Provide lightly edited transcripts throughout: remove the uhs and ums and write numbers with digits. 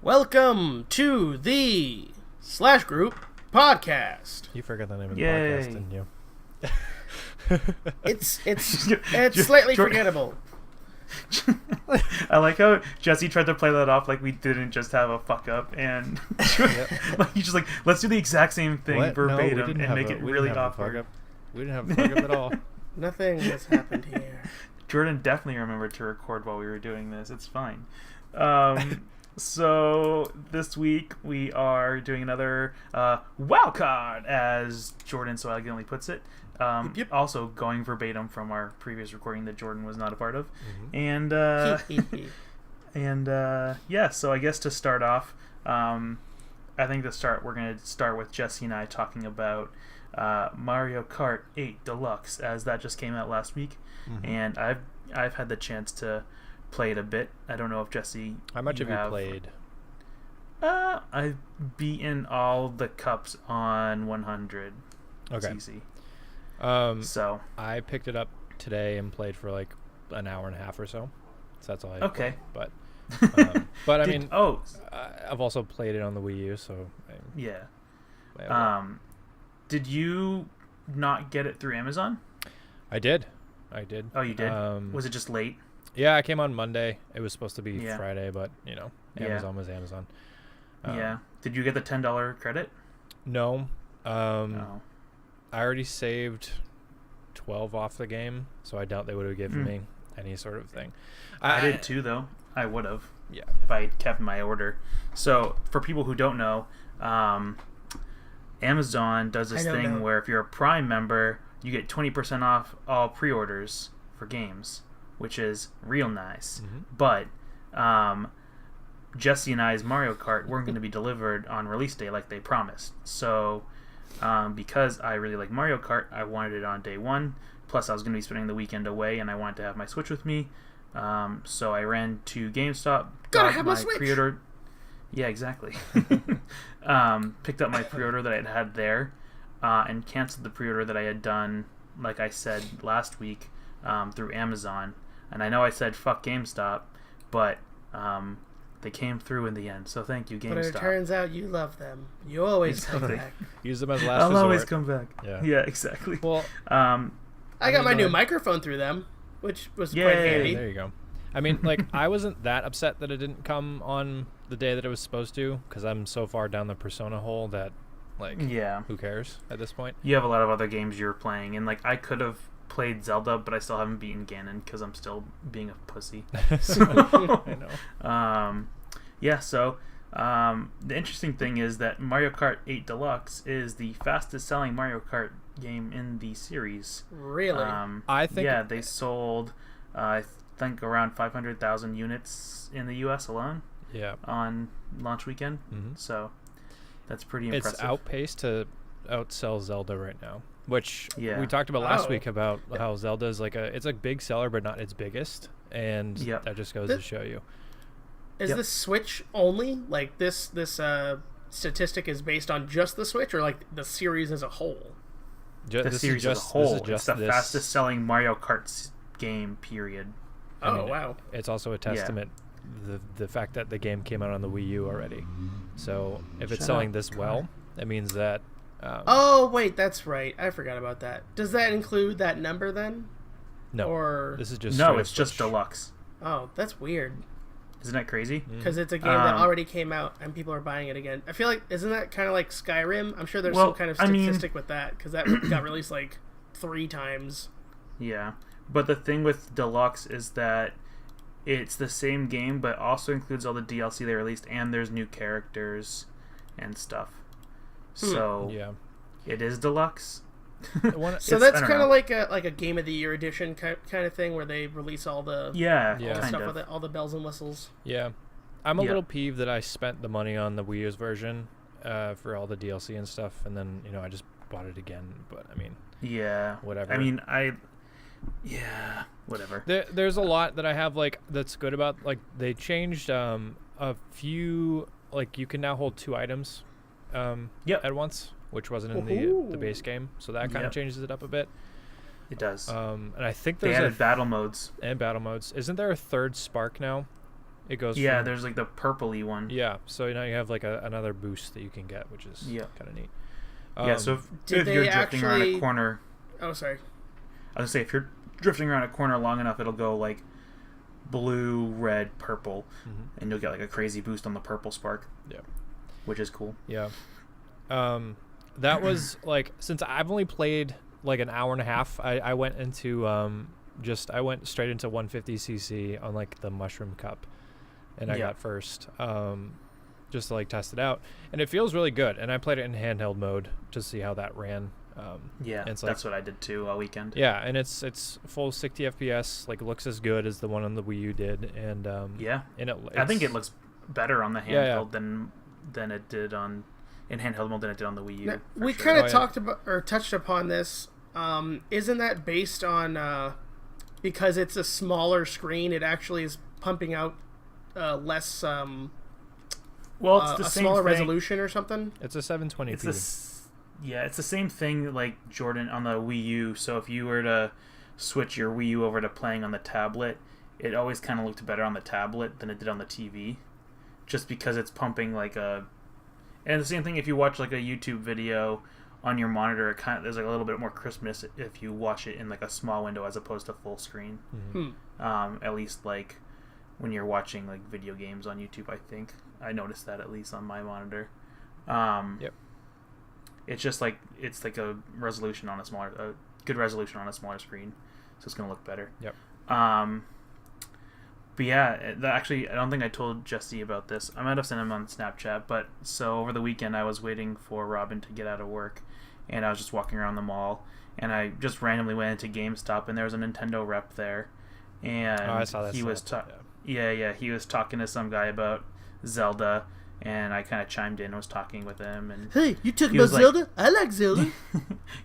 Welcome to the slashGROUP podcast. You forgot the name of the podcast, didn't you? It's slightly forgettable. I like how Jesse tried to play that off like we didn't just have a fuck up, and like he's just like, let's do the exact same thing verbatim and make it really awkward. We didn't have a fuck up at all. Nothing has happened here. Jordan definitely remembered to record while we were doing this. It's fine. So this week we are doing another WoW card, as Jordan so elegantly puts it. Yep. Also going verbatim from our previous recording that Jordan was not a part of. Yeah, so I guess to start off, I think we're going to start with Jesse and I talking about Mario Kart 8 Deluxe, as that just came out last week. And I've had the chance to play it a bit. I don't know if Jesse, how much have you played? I've beaten all the cups on 100. Okay. It's easy. So I picked it up today and played for like an hour and a half or so. So that's all I okay. Played. But I've also played it on the Wii U, so did you not get it through Amazon? I did. Oh, you did? Was it just late? Yeah, I came on Monday. It was supposed to be Friday, but Amazon was Amazon. Did you get the $10 credit? No. I already saved 12 off the game, so I doubt they would have given me any sort of thing. I did too, though. I would have. Yeah. If I had kept my order. So, for people who don't know, Amazon does this thing where if you're a Prime member, you get 20% off all pre-orders for games, which is real nice. But Jesse and I's Mario Kart weren't going to be delivered on release day like they promised. So because I really like Mario Kart, I wanted it on day one. Plus, I was going to be spending the weekend away, and I wanted to have my Switch with me. So I ran to GameStop, got my Switch. Pre-order. Yeah, exactly. Picked up my pre-order that I had there, and canceled the pre-order that I had done, like I said last week, through Amazon. And I know I said fuck GameStop, but they came through in the end, so thank you, GameStop. But it turns out you love them. You always come back. Use them as last I'll resort. always come back. Yeah, exactly. Well, I got my new microphone through them, which was quite handy. There you go. I mean, like, I wasn't that upset that it didn't come on the day that it was supposed to, because I'm so far down the Persona hole that, like, who cares at this point? You have a lot of other games you're playing, and, like, I could have played Zelda, but I still haven't beaten Ganon because I'm still being a pussy. So, I know. The interesting thing is that Mario Kart 8 Deluxe is the fastest selling Mario Kart game in the series. Really? I think. Yeah, they sold, I think, around 500,000 units in the U.S. alone. Yeah. On launch weekend. So that's pretty impressive. It's outpaced to outsell Zelda right now, which we talked about last week about how Zelda is it's a big seller, but not its biggest, and that just goes to show you. Is this Switch only? Like this statistic is based on just the Switch, or like the series as a whole? The series as a whole. It's the fastest selling Mario Kart game, period. Wow. It's also a testament the fact that the game came out on the Wii U already. So if it's selling this well, that means that wait, that's right. I forgot about that. Does that include that number then? No. Or this is just it's just Deluxe. Oh, that's weird. Isn't that crazy? Because it's a game that already came out and people are buying it again. I feel like, isn't that kind of like Skyrim? I'm sure there's some kind of statistic with that, because that got released like 3 times. Yeah, but the thing with Deluxe is that it's the same game, but also includes all the DLC they released, and there's new characters and stuff. So it is Deluxe. So that's kind of like a Game of the Year edition kind of thing, where they release all the all the stuff with it, all the bells and whistles. Yeah, I'm a little peeved that I spent the money on the Wii U's version for all the DLC and stuff, and then I just bought it again. But I mean, whatever. I mean, whatever. There's a lot that I have that's good about, like, they changed a few, like, you can now hold 2 items at once, which wasn't in the base game, so that kind of changes it up a bit. It does. And I think they added battle modes. And battle modes. Isn't there a third spark now? It goes. Yeah, there's like the purpley one. Yeah, so now you have like another boost that you can get, which is kind of neat. Yeah, so if you're drifting around a corner. Oh, sorry. I was gonna say, if you're drifting around a corner long enough, it'll go like blue, red, purple, and you'll get like a crazy boost on the purple spark. Yeah, which is cool. Yeah. That was like, since I've only played like an hour and a half, I went into I went straight into 150cc on like the mushroom cup, and I got first. Just to like test it out, and it feels really good. And I played it in handheld mode to see how that ran. That's what I did too all weekend. Yeah, and it's full 60 FPS. Like, looks as good as the one on the Wii U did, and and I think it looks better on the handheld than it did on handheld mode than it did on the Wii U. Now, we kind of talked about or touched upon this. Isn't that based on because it's a smaller screen? It actually is pumping out less. Well, it's the a same smaller thing. resolution or something. It's a 720p. It's the same thing like Jordan on the Wii U. So if you were to switch your Wii U over to playing on the tablet, it always kind of looked better on the tablet than it did on the TV, just because it's pumping like a. And the same thing if you watch like a YouTube video on your monitor, there's like a little bit more crispness if you watch it in like a small window as opposed to full screen. At least like when you're watching like video games on YouTube, I think I noticed that at least on my monitor. It's just like it's like a good resolution on a smaller screen, so it's gonna look better. But yeah, actually, I don't think I told Jesse about this. I might have sent him on Snapchat, but so over the weekend I was waiting for Robin to get out of work, and I was just walking around the mall, and I just randomly went into GameStop, and there was a Nintendo rep there, and I saw that. He was he was talking to some guy about Zelda, and I kind of chimed in and was talking with him. And hey, you talking about Zelda? I like Zelda.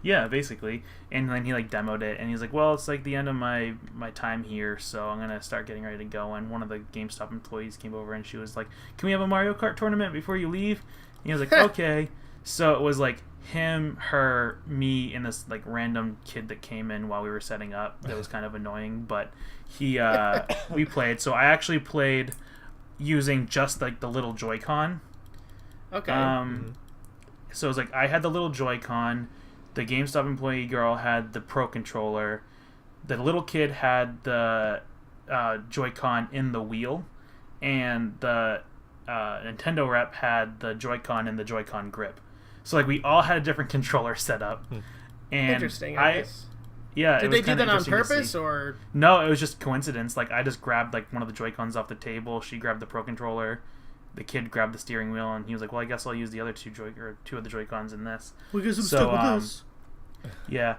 Yeah, basically. And then he like demoed it, and he's like, well, it's like the end of my time here, so I'm gonna start getting ready to go. And one of the GameStop employees came over, and she was like, can we have a Mario Kart tournament before you leave? And he was like, okay. So it was like him, her, me, and this like random kid that came in while we were setting up. That was kind of annoying, but we played. So I actually played using just like the little Joy-Con. Okay. So it was like I had the little Joy-Con, the GameStop employee girl had the Pro Controller, the little kid had the Joy-Con in the wheel, and the Nintendo rep had the Joy-Con in the Joy-Con grip. So like we all had a different controller set up. And interesting. I guess. Yeah. Did they do that on purpose or? No, it was just coincidence. Like I just grabbed like one of the Joy-Cons off the table. She grabbed the Pro Controller. The kid grabbed the steering wheel, and he was like, "Well, I guess I'll use the other two of the Joy-Cons in this." We guess I'm stuck with this. Yeah,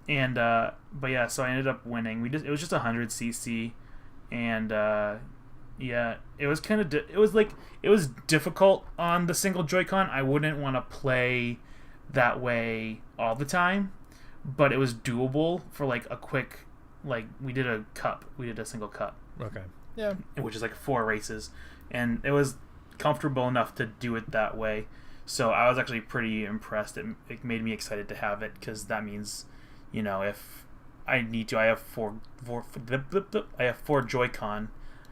and but yeah, so I ended up winning. It was just 100cc, and yeah, it was kind of it was difficult on the single Joy-Con. I wouldn't want to play that way all the time, but it was doable for like a quick, like we did a single cup. Okay. Yeah. Which is like 4 races, and it was comfortable enough to do it that way. So I was actually pretty impressed. It made me excited to have it, because that means, you know, if I need to, I have four Joy-Con.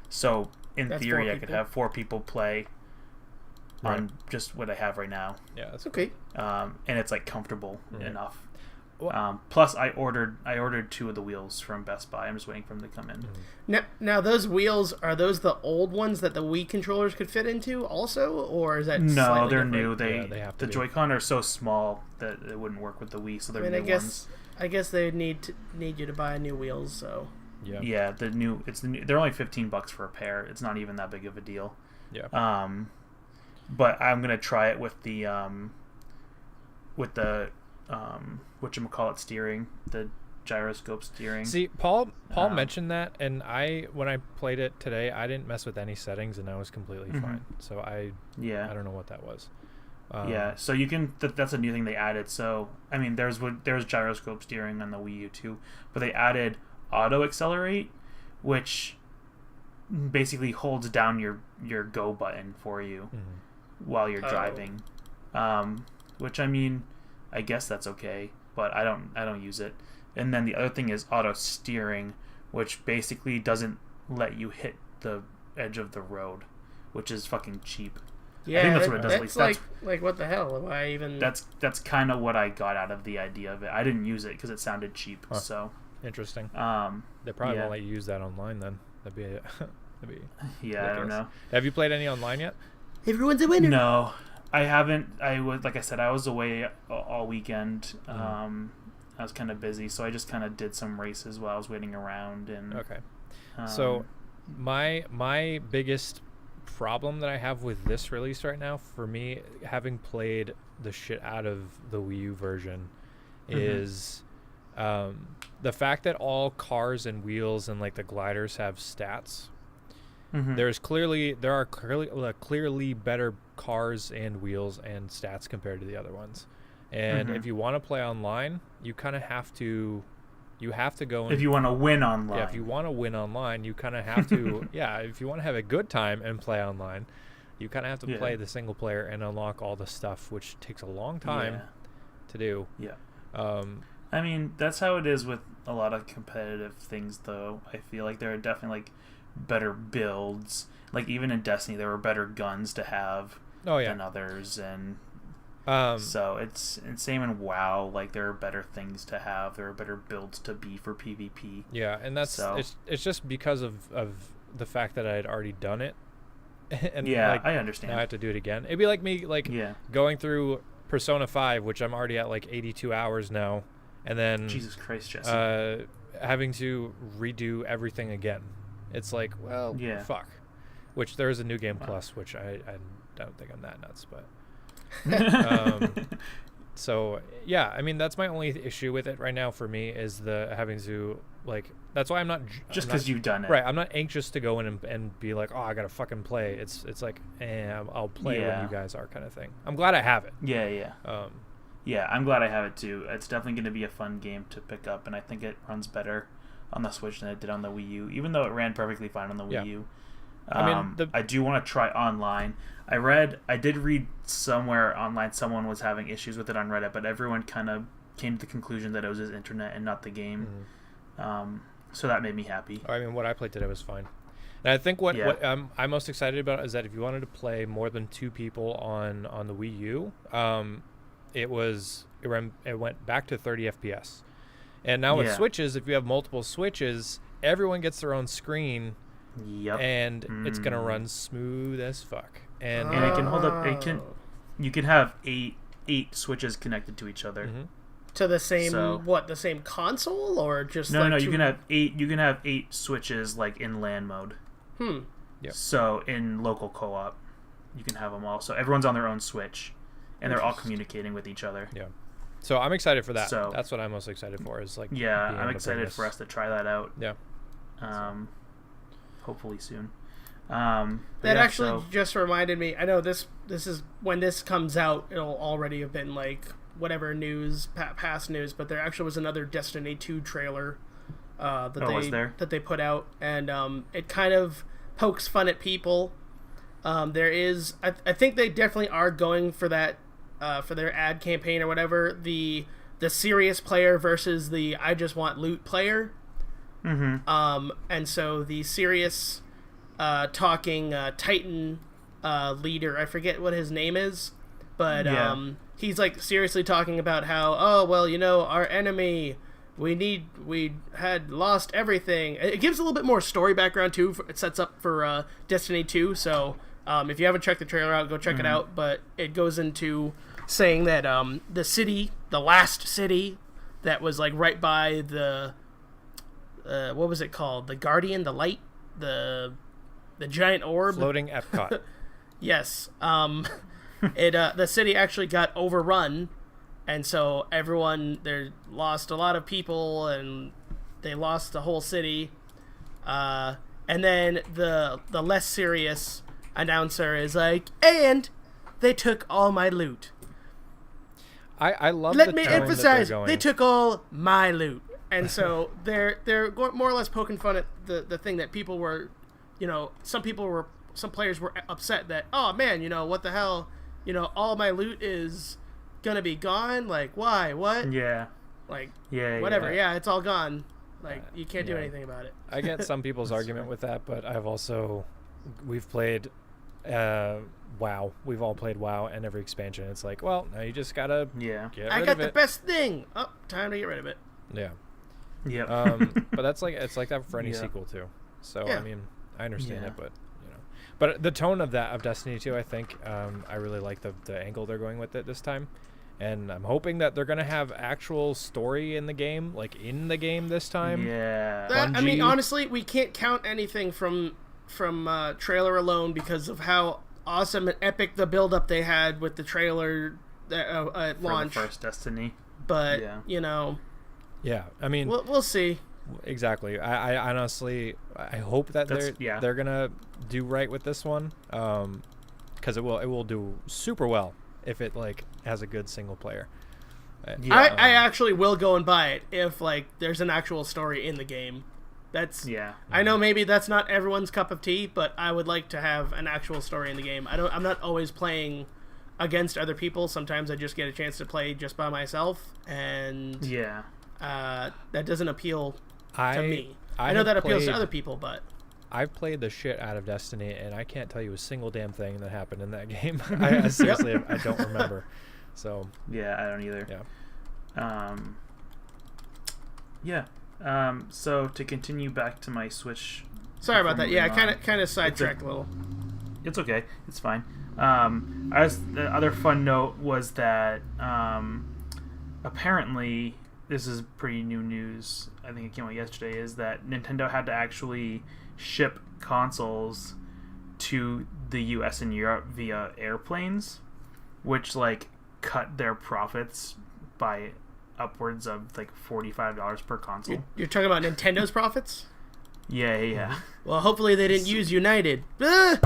So in theory, I could have 4 people play on just what I have right now. Yeah, that's okay. And it's like comfortable enough. Plus, I ordered 2 of the wheels from Best Buy. I'm just waiting for them to come in. Now those wheels, are those the old ones that the Wii controllers could fit into also, or is that no? They're different? new. They have to. The Joy-Con are so small that it wouldn't work with the Wii, so they're new ones. I guess they need you to buy new wheels. So yeah, the new. They're only $15 for a pair. It's not even that big of a deal. Yeah. But I'm gonna try it with the whatchamacallit steering, the gyroscope steering. See, Paul mentioned that, and when I played it today, I didn't mess with any settings, and I was completely fine. So I don't know what that was. Yeah, so you can. That's a new thing they added. So I mean, there's gyroscope steering on the Wii U too, but they added auto accelerate, which basically holds down your go button for you while you're driving. Which I mean, I guess that's okay, but I don't use it. And then the other thing is auto steering, which basically doesn't let you hit the edge of the road, which is fucking cheap. Yeah, I think that's what it does. That's like what the hell? Why even? That's kind of what I got out of the idea of it. I didn't use it because it sounded cheap. Huh. So interesting. They probably won't let you use that online then. That'd be yeah. I don't know. Have you played any online yet? Everyone's a winner. No, I haven't. I was, like I said, I was away all weekend. I was kind of busy, so I just kind of did some races while I was waiting around. And okay. So my biggest problem that I have with this release right now, for me, having played the shit out of the Wii U version, is the fact that all cars and wheels and like the gliders have stats. There are clearly better cars and wheels and stats compared to the other ones. And if you want to play online, you kind of have to. You have to go. If you want to win online. Yeah, if you want to win online, you kind of have to. Yeah, if you want to have a good time and play online, you kind of have to play the single player and unlock all the stuff, which takes a long time to do. Yeah. I mean, that's how it is with a lot of competitive things, though. I feel like there are definitely like better builds. Like even in Destiny, there were better guns to have than others, and so it's same in WoW. Like there are better things to have. There are better builds to be for PvP. Yeah, and that's it's just because of the fact that I had already done it. And like, I understand. Now I have to do it again. It'd be like me going through Persona 5, which I'm already at like 82 hours now, and then Jesus Christ, Jesse. Having to redo everything again. It's like, well, fuck. Which there is a New Game Plus, which I don't think I'm that nuts, but so yeah, I mean that's my only issue with it right now for me is the having to like. That's why I'm not just because you've done it, right. I'm not anxious to go in and be like, oh, I gotta fucking play. It's like, I'll play when you guys are, kind of thing. I'm glad I have it. Yeah. I'm glad I have it too. It's definitely going to be a fun game to pick up, and I think it runs better on the Switch than it did on the Wii U, even though it ran perfectly fine on the Wii U. I mean, I do want to try online. I did read somewhere online someone was having issues with it on Reddit, but everyone kind of came to the conclusion that it was his internet and not the game. So that made me happy. I mean, what I played today was fine. And I think what I'm most excited about is that if you wanted to play more than 2 people on the Wii U, it went back to 30 FPS. And now with Switches, if you have multiple Switches, everyone gets their own screen. Yep. And it's gonna run smooth as fuck. And it can hold up. You can have eight Switches connected to each other. To the same the same console or just no. You can have 8. You can have 8 Switches like in LAN mode. Yep. So in local co-op, you can have them all. So everyone's on their own Switch, and they're all communicating with each other. Yeah. So I'm excited for that. So that's what I'm most excited for. Is like I'm excited for us to try that out. Yeah. Hopefully soon. That actually just reminded me. I know this is when this comes out, it'll already have been like whatever news, past news. But there actually was another Destiny 2 trailer that they put out, and it kind of pokes fun at people. There is, I think they definitely are going for that for their ad campaign or whatever. The serious player versus the I just want loot player. And so the serious talking Titan leader, I forget what his name is, but he's like seriously talking about how, oh well, our enemy, we had lost everything. It gives a little bit more story background too. It sets up for Destiny 2, so if you haven't checked the trailer out, go check it out. But it goes into saying that the last city that was like right by the what was it called? The Guardian, the light, the giant orb, floating Epcot. Yes. The city actually got overrun, and so they lost a lot of people, and they lost the whole city. And then the less serious announcer is like, and they took all my loot. I love. Let me emphasize, they took all my loot. And so they're more or less poking fun at the thing that people were, some players were upset that, oh man, what the hell, all my loot is gonna be gone. Like, why? What? Yeah. Like, whatever. Yeah, it's all gone. Like, you can't do anything about it. I get some people's argument with that, but I've also we've played WoW. We've all played WoW and every expansion. It's like, well, now you just gotta get rid I of got it. the best thing. Oh, time to get rid of it. Yeah. Yeah. But it's like that for any sequel too. So Yeah. I mean, I understand it, but but the tone of Destiny 2, I think, I really like the angle they're going with it this time, and I'm hoping that they're gonna have actual story in the game, like in the game this time. Yeah. I mean, honestly, we can't count anything from trailer alone because of how awesome and epic the build up they had with the trailer at launch. For the first Destiny. But yeah, I mean, we'll see. Exactly. I honestly, I hope that they're gonna do right with this one, because it will do super well if it like has a good single player. I actually will go and buy it if like there's an actual story in the game. I know maybe that's not everyone's cup of tea, but I would like to have an actual story in the game. I'm not always playing against other people. Sometimes I just get a chance to play just by myself, and that doesn't appeal to me. I know that appeals to other people, but I've played the shit out of Destiny, and I can't tell you a single damn thing that happened in that game. I seriously, I don't remember. So yeah, I don't either. So to continue back to my Switch. Sorry about that. Yeah, I kind of sidetracked a little. It's okay. It's fine. The other fun note was that apparently, this is pretty new news, I think it came out yesterday, is that Nintendo had to actually ship consoles to the US and Europe via airplanes, which like cut their profits by upwards of like $45 per console. You're talking about Nintendo's profits? Yeah. Well, hopefully they didn't use United. That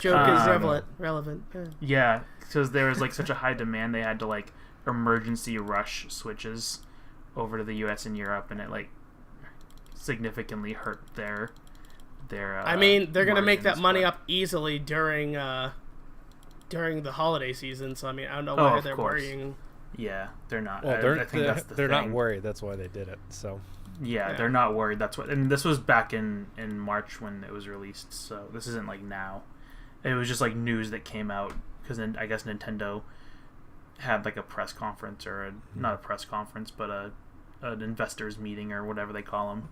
joke is relevant. Yeah, because there was like such a high demand, they had to like emergency rush switches over to the US and Europe, and it like significantly hurt their I mean, they're gonna make that money but... up easily during the holiday season, so I mean, I don't know why they're worrying. Yeah, they're not. Well, I think that's the they're thing. not worried, that's why they did it. So yeah, they're not worried, that's what. And this was back in March when it was released, so this isn't like now. It was just like news that came out because then I guess Nintendo had like a press conference, or not a press conference, but an investors meeting or whatever they call them,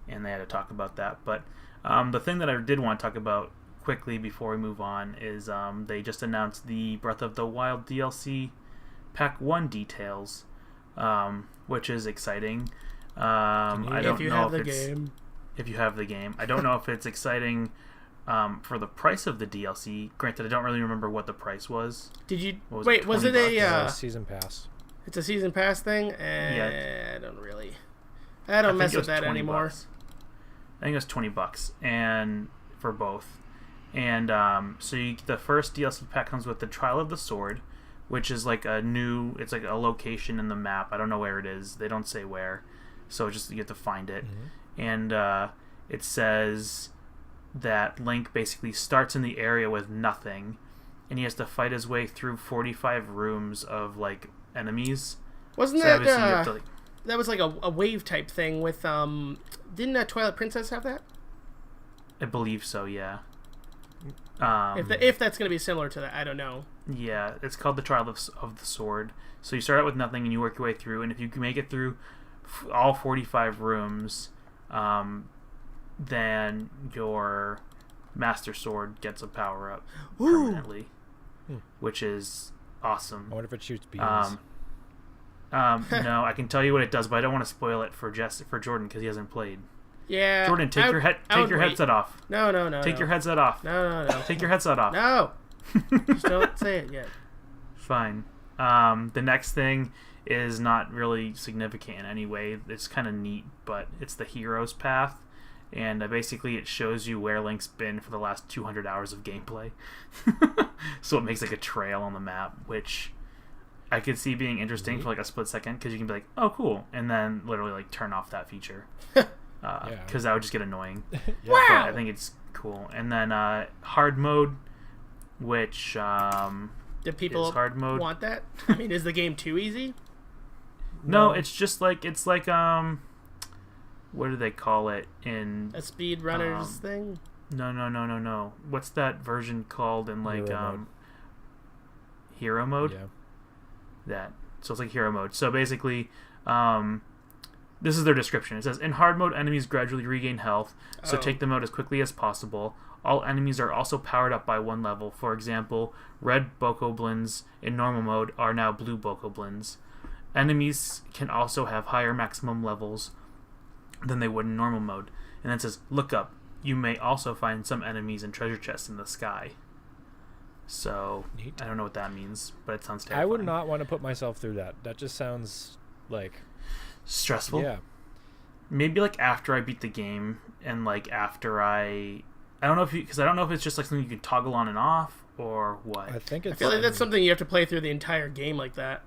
and they had to talk about that. But the thing that I did want to talk about quickly before we move on is they just announced the Breath of the Wild DLC Pack 1 details, which is exciting. I don't know if you have the game. I don't know if it's exciting for the price of the DLC. Granted, I don't really remember what the price was. Did you was it a season pass? It's a season pass thing? I don't mess with that anymore. I think it was $20 and for both. And the first DLC pack comes with the Trial of the Sword, which is like it's like a location in the map. I don't know where it is. They don't say where. So just you have to find it. Mm-hmm. And it says that Link basically starts in the area with nothing, and he has to fight his way through 45 rooms of like enemies. Wasn't that that was like a wave type thing with didn't Twilight Princess have that? I believe so, yeah. If that's going to be similar to that, I don't know. Yeah, it's called the Trial of the Sword. So you start out with nothing and you work your way through, and if you can make it through all 45 rooms, then your Master Sword gets a power up permanently, which is awesome. I wonder if it shoots beams. No, I can tell you what it does, but I don't want to spoil it for Jordan because he hasn't played. Yeah. Jordan, take your headset off. No. Take your headset off. No. Take your headset off. No. Just don't say it yet. Fine. The next thing is not really significant in any way. It's kind of neat, but it's the Hero's Path, and basically it shows you where Link's been for the last 200 hours of gameplay. So it makes like a trail on the map, which I could see being interesting for like a split second, because you can be like, oh cool, and then literally like turn off that feature. Because that would just get annoying. Wow! But I think it's cool. And then hard mode, which do people hard mode. Want that? I mean, is the game too easy? No, it's just like what do they call it in a speedrunners thing? No. What's that version called in like hero mode? Yeah. That. So it's like hero mode. So basically, this is their description. It says, in hard mode, enemies gradually regain health, so take them out as quickly as possible. All enemies are also powered up by one level. For example, red bokoblins in normal mode are now blue bokoblins. Enemies can also have higher maximum levels than they would in normal mode. And then it says, look up. You may also find some enemies and treasure chests in the sky. So, neat. I don't know what that means, but it sounds terrifying. I would not want to put myself through that. That just sounds like... stressful? Yeah. Maybe like after I beat the game and like after I don't know because I don't know if it's just like something you can toggle on and off or what. I think it's... I feel like that's something you have to play through the entire game like that.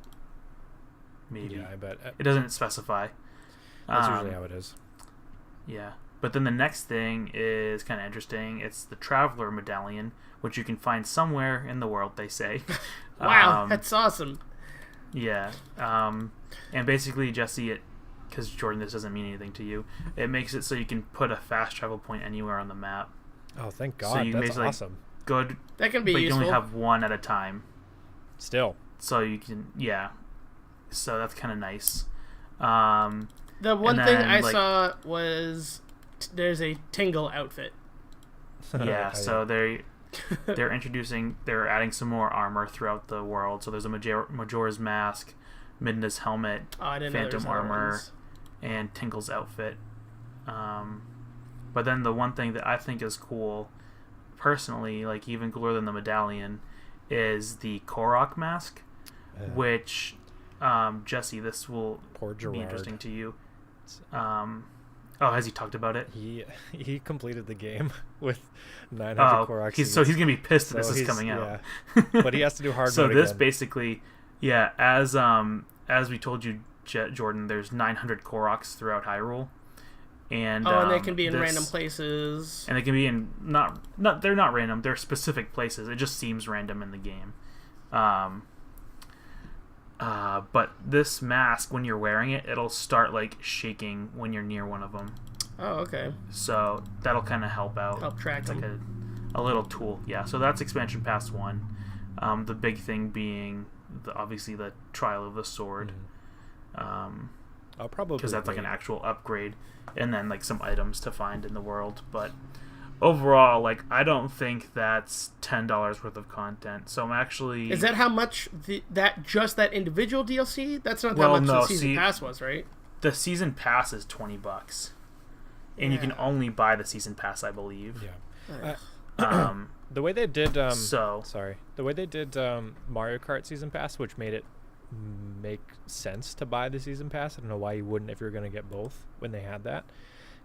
Maybe. Yeah, I bet. It doesn't specify. That's usually how it is. Yeah. But then the next thing is kind of interesting. It's the Traveler Medallion, which you can find somewhere in the world, they say. Wow, that's awesome. Yeah. And basically, Jesse, because Jordan, this doesn't mean anything to you, it makes it so you can put a fast travel point anywhere on the map. Oh, thank God. So you that's awesome. Good. That can be but useful. you only have one at a time. Still. So you can, yeah. So that's kind of nice. The one thing I saw was there's a Tingle outfit. Yeah, so they're adding some more armor throughout the world. So there's a Majora's Mask, Midna's helmet, Phantom armor, and Tingle's outfit. But then the one thing that I think is cool, personally, like even cooler than the medallion, is the Korok mask, which, Jesse, this will be interesting to you. Has he talked about it? He completed the game with 900 Korok seeds. So he's gonna be pissed that this is coming out. Yeah. But he has to do hard mode this again. Basically, yeah, as we told you, Jordan, there's 900 Koroks throughout Hyrule. And they can be in random places. And they can be in they're not random, they're specific places. It just seems random in the game. But this mask, when you're wearing it, it'll start like shaking when you're near one of them. Oh, okay. So that'll kind of help out. Help track like them. A little tool. Yeah, so that's expansion pass 1. The big thing being obviously the Trial of the Sword. I'll probably, because that's like an actual upgrade, and then like some items to find in the world. But overall, like, I don't think that's $10 worth of content. So I'm actually... Is that how much that individual DLC? That's not how much the season pass was, right? The season pass is $20, and you can only buy the season pass, I believe. Yeah. The way they did the way they did Mario Kart season pass, which made it make sense to buy the season pass. I don't know why you wouldn't if you're going to get both when they had that,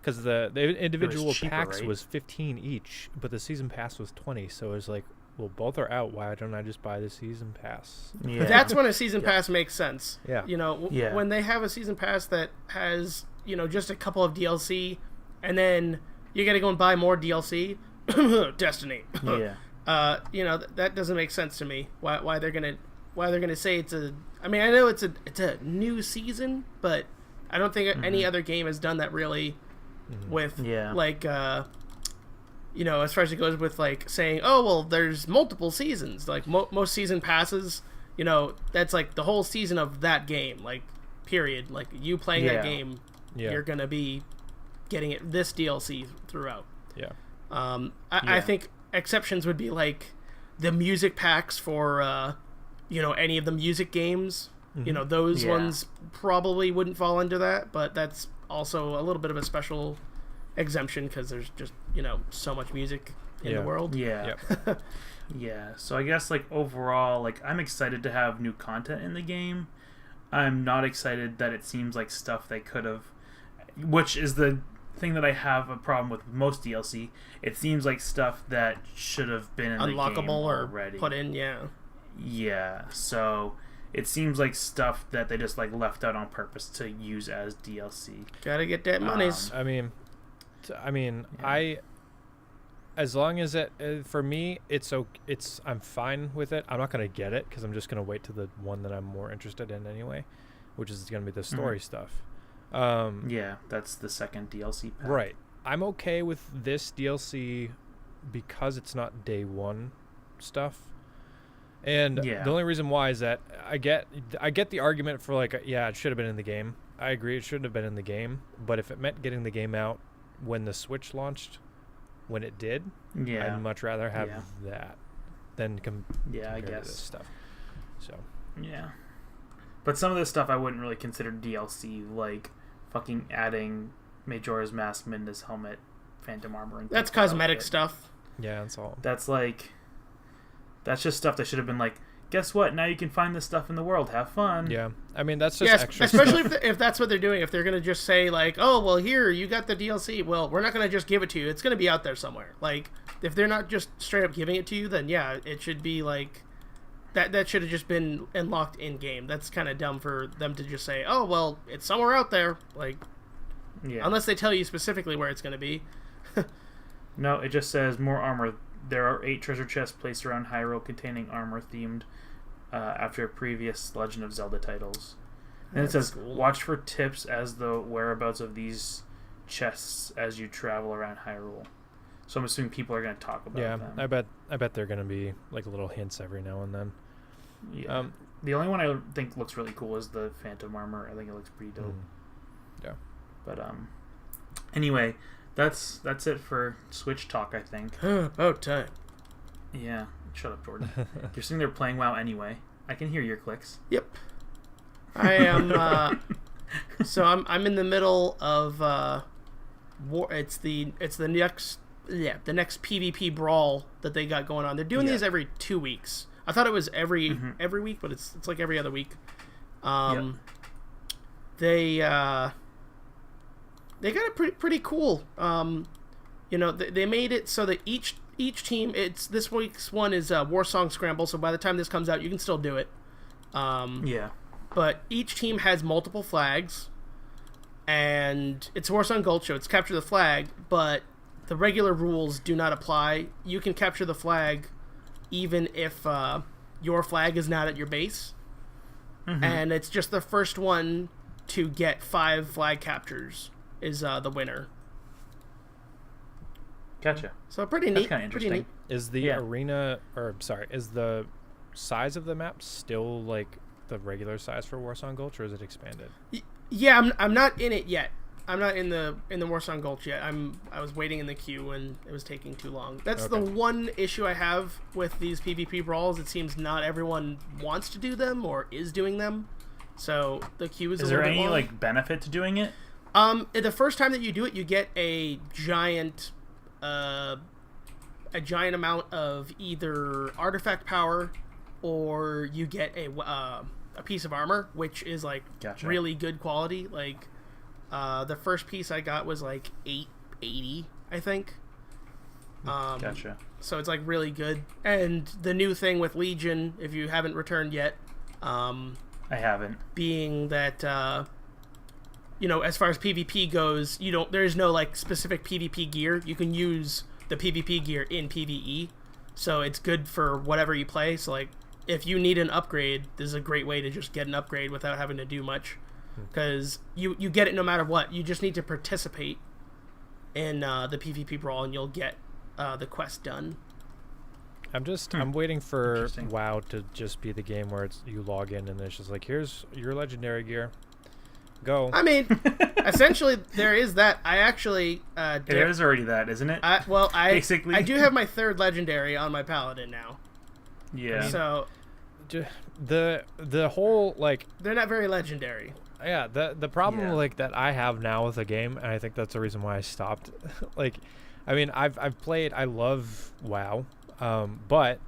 because the individual packs was 15 each, but the season pass was 20. So it was like, well, both are out, why don't I just buy the season pass? Yeah. That's when a season pass makes sense. Yeah. You know, when they have a season pass that has, you know, just a couple of DLC, and then you got to go and buy more DLC. Destiny. Yeah. You know, that doesn't make sense to me. Why they're gonna say it's a... I mean, I know it's a new season, but I don't think any other game has done that really with like you know, as far as it goes with like saying, oh well, there's multiple seasons. Like most season passes, you know, that's like the whole season of that game, like period. Like you playing that game, you're gonna be getting this DLC throughout. Yeah. I think exceptions would be like the music packs for you know, any of the music games. You know, those ones probably wouldn't fall into that, but that's also a little bit of a special exemption because there's just, you know, so much music in the world. Yeah. So I guess like overall, like I'm excited to have new content in the game. I'm not excited that it seems like stuff they could have, which is the thing that I have a problem with most DLC. It seems like stuff that should have been in the game already. Or put in, Yeah, so it seems like stuff that they just like left out on purpose to use as DLC. Gotta get that monies. I mean, as long as it for me, I'm fine with it. I'm not gonna get it because I'm just gonna wait to the one that I'm more interested in anyway, which is gonna be the story stuff. Yeah, that's the second DLC pack. Right. I'm okay with this DLC because it's not day one stuff. And the only reason why is that I get the argument for like, yeah, it should have been in the game. I agree, it should have been in the game. But if it meant getting the game out when the Switch launched, when it did, I'd much rather have that than I guess this stuff. So yeah, but some of this stuff I wouldn't really consider DLC, like fucking adding Majora's Mask, Midna's helmet, Phantom armor, and that's cosmetic stuff. Yeah, that's all. That's just stuff that should have been like, guess what? Now you can find this stuff in the world. Have fun. Yeah, I mean that's just extra especially stuff. if that's what they're doing. If they're gonna just say like, oh well, here you got the DLC. Well, we're not gonna just give it to you. It's gonna be out there somewhere. Like if they're not just straight up giving it to you, then yeah, it should be like that should have just been unlocked in game. That's kind of dumb for them to just say, oh well, it's somewhere out there. Like unless they tell you specifically where it's gonna be. No, it just says more armor. There are 8 treasure chests placed around Hyrule containing armor themed after previous Legend of Zelda titles. And it says, cool. Watch for tips as the whereabouts of these chests as you travel around Hyrule. So I'm assuming people are going to talk about them. Yeah, I bet they're going to be like little hints every now and then. Yeah. The only one I think looks really cool is the Phantom armor. I think it looks pretty dope. Yeah. But anyway, that's it for Switch talk, I think. About time. Yeah. Shut up, Jordan. You're sitting there playing WoW anyway. I can hear your clicks. Yep. I am. So I'm in the middle of war. It's the next PvP brawl that they got going on. They're doing these every 2 weeks. I thought it was every week, but it's like every other week. They got it pretty cool. They made it so that each team, it's this week's one is Warsong Scramble, so by the time this comes out you can still do it. But each team has multiple flags, and it's Warsong Gold Show. It's capture the flag, but the regular rules do not apply. You can capture the flag even if your flag is not at your base, and it's just the first one to get 5 flag captures is the winner. Gotcha. So pretty neat. That's kind of interesting. Pretty neat. Is the arena, is the size of the map still like the regular size for Warsong Gulch, or is it expanded? Yeah, I'm not in it yet. I'm not in the Warsong Gulch yet. I was waiting in the queue and it was taking too long. That's the one issue I have with these PvP brawls. It seems not everyone wants to do them or is doing them. So the queue is a little bit long. Is there any like benefit to doing it? The first time that you do it, you get a giant amount of either artifact power, or you get a piece of armor, which is like really good quality. Like the first piece I got was like 880, I think. Gotcha. So it's like really good. And the new thing with Legion, if you haven't returned yet, I haven't. Being that as far as PvP goes, there's no like specific PvP gear. You can use the PvP gear in PvE, so it's good for whatever you play. So like, if you need an upgrade, this is a great way to just get an upgrade without having to do much, because you get it no matter what. You just need to participate in the PvP brawl, and you'll get the quest done. I'm waiting for WoW to just be the game where you log in and it's just like, here's your legendary gear. Go. I mean, essentially, there is that. I actually... there is already that, isn't it? Basically. I do have my 3rd legendary on my paladin now. Yeah. So... The whole, like... They're not very legendary. Yeah, the problem, like, that I have now with the game, and I think that's the reason why I stopped, like... I mean, I've played... I love WoW, but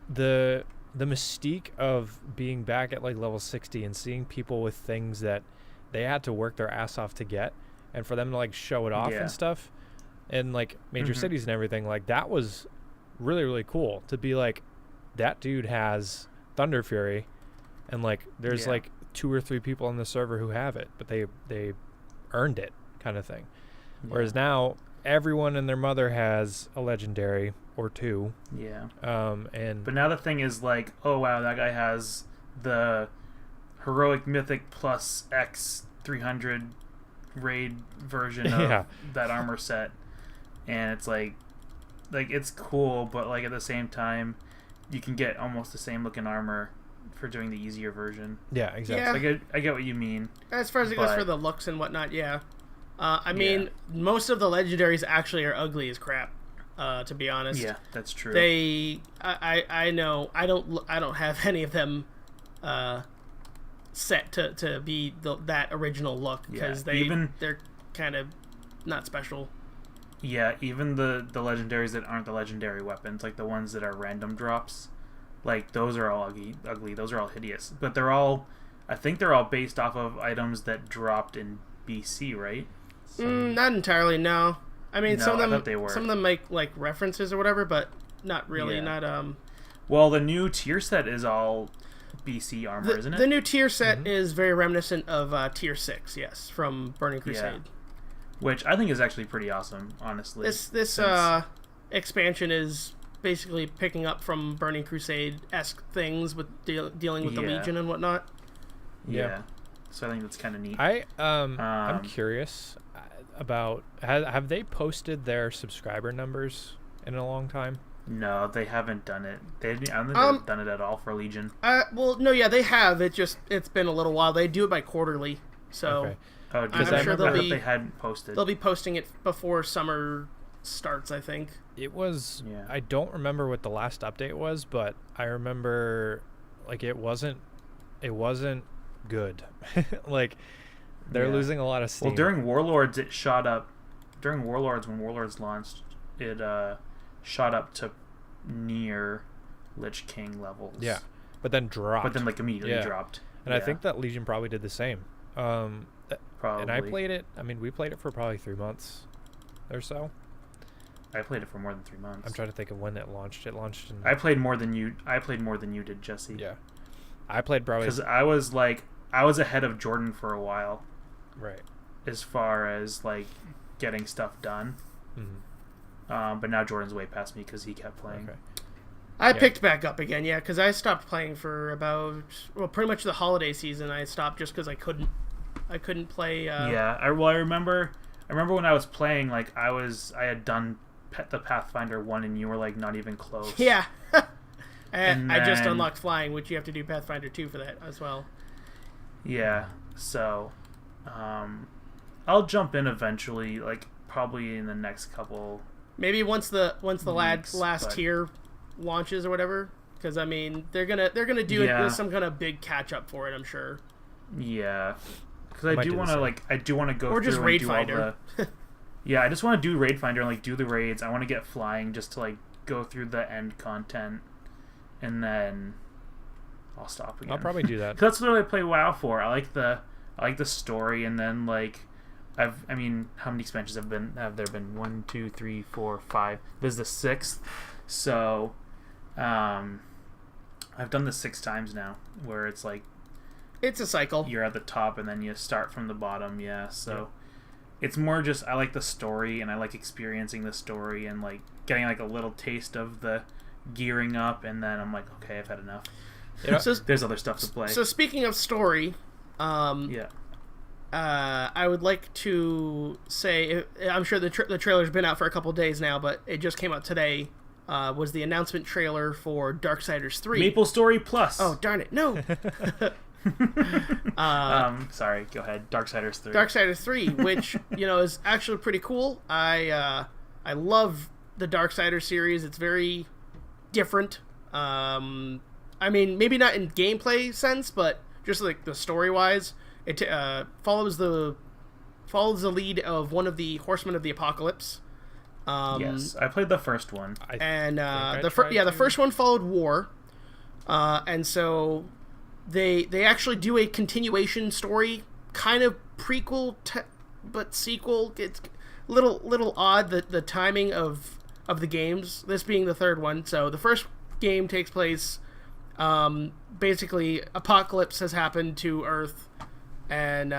the mystique of being back at like level 60 and seeing people with things that they had to work their ass off to get, and for them to like show it off and stuff, and like major cities and everything, like that was really, really cool to be like, that dude has Thunder Fury, and like there's like 2 or 3 people on the server who have it, but they earned it, kind of thing. Whereas now everyone and their mother has a legendary or 2. Yeah. But now the thing is like, oh wow, that guy has the heroic mythic plus X 300 raid version of that armor set, and it's like it's cool, but like at the same time, you can get almost the same looking armor for doing the easier version. Yeah, exactly. Yeah. I get what you mean. As far as it goes for the looks and whatnot, yeah. I mean, most of the legendaries actually are ugly as crap. To be honest. Yeah, that's true. I know. I don't have any of them set to be that original look because they're kind of not special. Yeah, even the legendaries that aren't the legendary weapons, like the ones that are random drops, like those are all ugly. Those are all hideous. But I think they're all based off of items that dropped in BC, right? Not entirely, no. I mean, No, some of I thought they were. them make like references or whatever, but not really. Yeah. Not Well, the new tier set is all BC armor, isn't it? The new tier set is very reminiscent of tier 6, yes, from Burning Crusade. Yeah. Which I think is actually pretty awesome, honestly. This expansion is basically picking up from Burning Crusade-esque things with dealing with the Legion and whatnot. Yeah. So I think that's kind of neat. I'm curious about have they posted their subscriber numbers in a long time? No, they haven't done it. I don't think they've done it at all for Legion. Well, no, yeah, they have. It's been a little while. They do it by quarterly, so Okay. Oh, I'm sure they hadn't posted. They'll be posting it before summer starts, I think. It was. Yeah. I don't remember what the last update was, but I remember like it wasn't good. Like they're losing a lot of steam. Well, during Warlords, it shot up. During Warlords, when Warlords launched, it shot up to near Lich King levels. Yeah, but then dropped. But then like immediately dropped. And I think that Legion probably did the same. Probably. And I played it. I mean, we played it for probably 3 months or so. I played it for more than 3 months. I'm trying to think of when it launched. It launched in... I played more than you did, Jesse. Yeah. I played probably... Because I was ahead of Jordan for a while. Right. As far as, like, getting stuff done. Mm-hmm. But now Jordan's way past me because he kept playing. Okay. I picked back up again, because I stopped playing for about... Well, pretty much the holiday season. I stopped just because I couldn't play... I remember when I was playing, like, I had done the Pathfinder 1 and you were, like, not even close. Yeah. I just unlocked flying, which you have to do Pathfinder 2 for that as well. Yeah, so I'll jump in eventually, like probably in the next couple. Maybe once the last tier launches or whatever, because I mean they're gonna do some kind of big catch up for it, I'm sure. Yeah, because I do want to go or through just Raid Finder. Yeah, I just want to do Raid Finder and like do the raids. I want to get flying just to like go through the end content, and then I'll stop again. I'll probably do that. That's what I play WoW for. I like the story, and then like how many expansions have there been? 1, 2, 3, 4, 5. This is the 6th. So I've done this 6 times now, where it's like it's a cycle. You're at the top and then you start from the bottom, so it's more just I like the story and I like experiencing the story and like getting like a little taste of the gearing up, and then I'm like, okay, I've had enough. There's other stuff to play. So speaking of story, I would like to say, I'm sure the trailer's been out for a couple days now, but it just came out today. Was the announcement trailer for Darksiders 3. Maple Story Plus. Oh, darn it, no. Sorry, go ahead. Darksiders 3. Darksiders 3, which, is actually pretty cool. I love the Darksiders series. It's very different. I mean, maybe not in gameplay sense, but just like the story-wise, it follows the lead of one of the Horsemen of the Apocalypse. Yes, I played the first one, the first one followed War, and so they actually do a continuation story, kind of prequel but sequel. It's a little odd the timing of the games. This being the third one, so the first game takes place. Basically, apocalypse has happened to Earth, and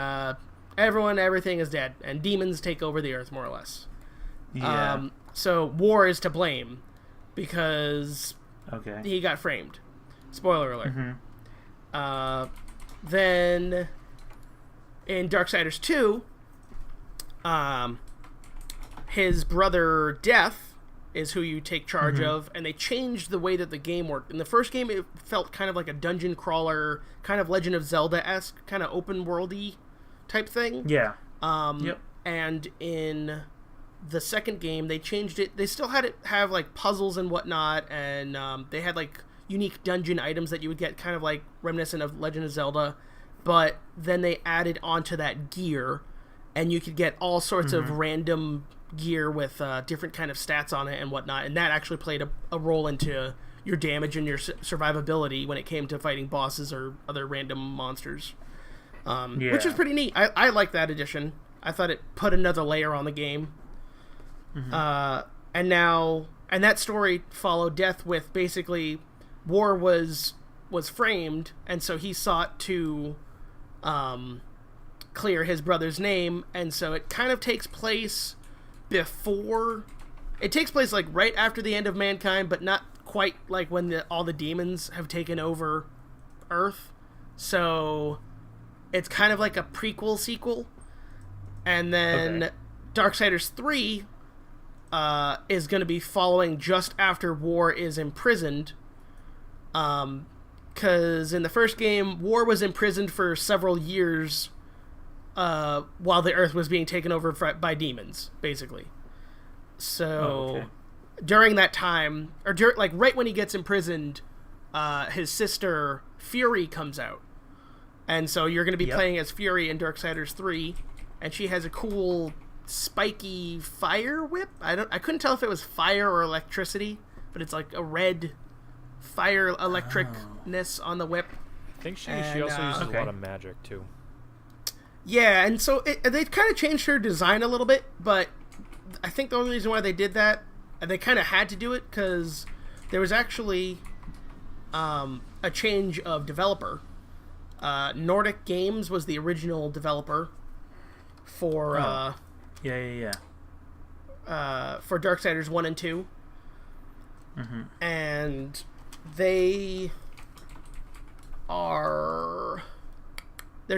everything is dead, and demons take over the Earth, more or less. Yeah. So War is to blame because he got framed. Spoiler alert. Mm-hmm. Then in Darksiders 2, his brother Death is who you take charge of, and they changed the way that the game worked. In the first game, it felt kind of like a dungeon crawler, kind of Legend of Zelda-esque, kind of open-worldy type thing. Yeah. And in the second game, they changed it. They still had it have, like, puzzles and whatnot, and they had, like, unique dungeon items that you would get, kind of like reminiscent of Legend of Zelda, but then they added onto that gear, and you could get all sorts of random gear with different kind of stats on it and whatnot, and that actually played a role into your damage and your survivability when it came to fighting bosses or other random monsters, which is pretty neat. I like that addition. I thought it put another layer on the game. And that story followed Death with basically War was framed, and so he sought to clear his brother's name, and so it kind of takes place like right after the end of Mankind, but not quite like when all the demons have taken over Earth. So it's kind of like a prequel sequel. And then Darksiders 3 is going to be following just after War is imprisoned. Because in the first game, War was imprisoned for several years while the Earth was being taken over by demons, basically. So during that time, or like right when he gets imprisoned, his sister Fury comes out. And so you're going to be playing as Fury in Darksiders 3, and she has a cool spiky fire whip. I couldn't tell if it was fire or electricity, but it's like a red fire electricness on the whip. I think she also uses a lot of magic too. Yeah, and so they kind of changed her design a little bit, but I think the only reason why they did that, and they kind of had to do it, because there was actually a change of developer. Nordic Games was the original developer for for Darksiders 1 and 2. And they're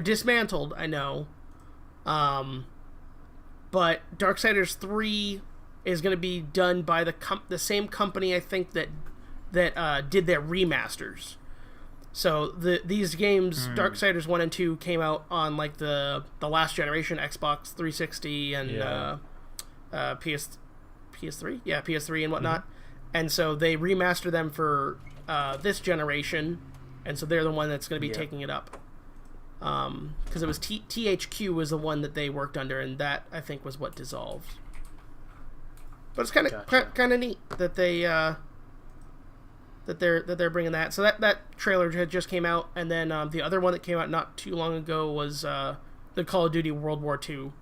dismantled, I know. But Darksiders 3 is going to be done by the same company, I think, that did their remasters. So these games, Darksiders 1 and 2, came out on like the last generation, Xbox 360 and PS3? Yeah, PS3 and whatnot. And so they remaster them for this generation, and so they're the one that's going to be taking it up. Because it was THQ was the one that they worked under, and that, I think, was what dissolved. But it's kind of neat that they're bringing that. So that trailer had just came out, and then the other one that came out not too long ago was the Call of Duty World War II,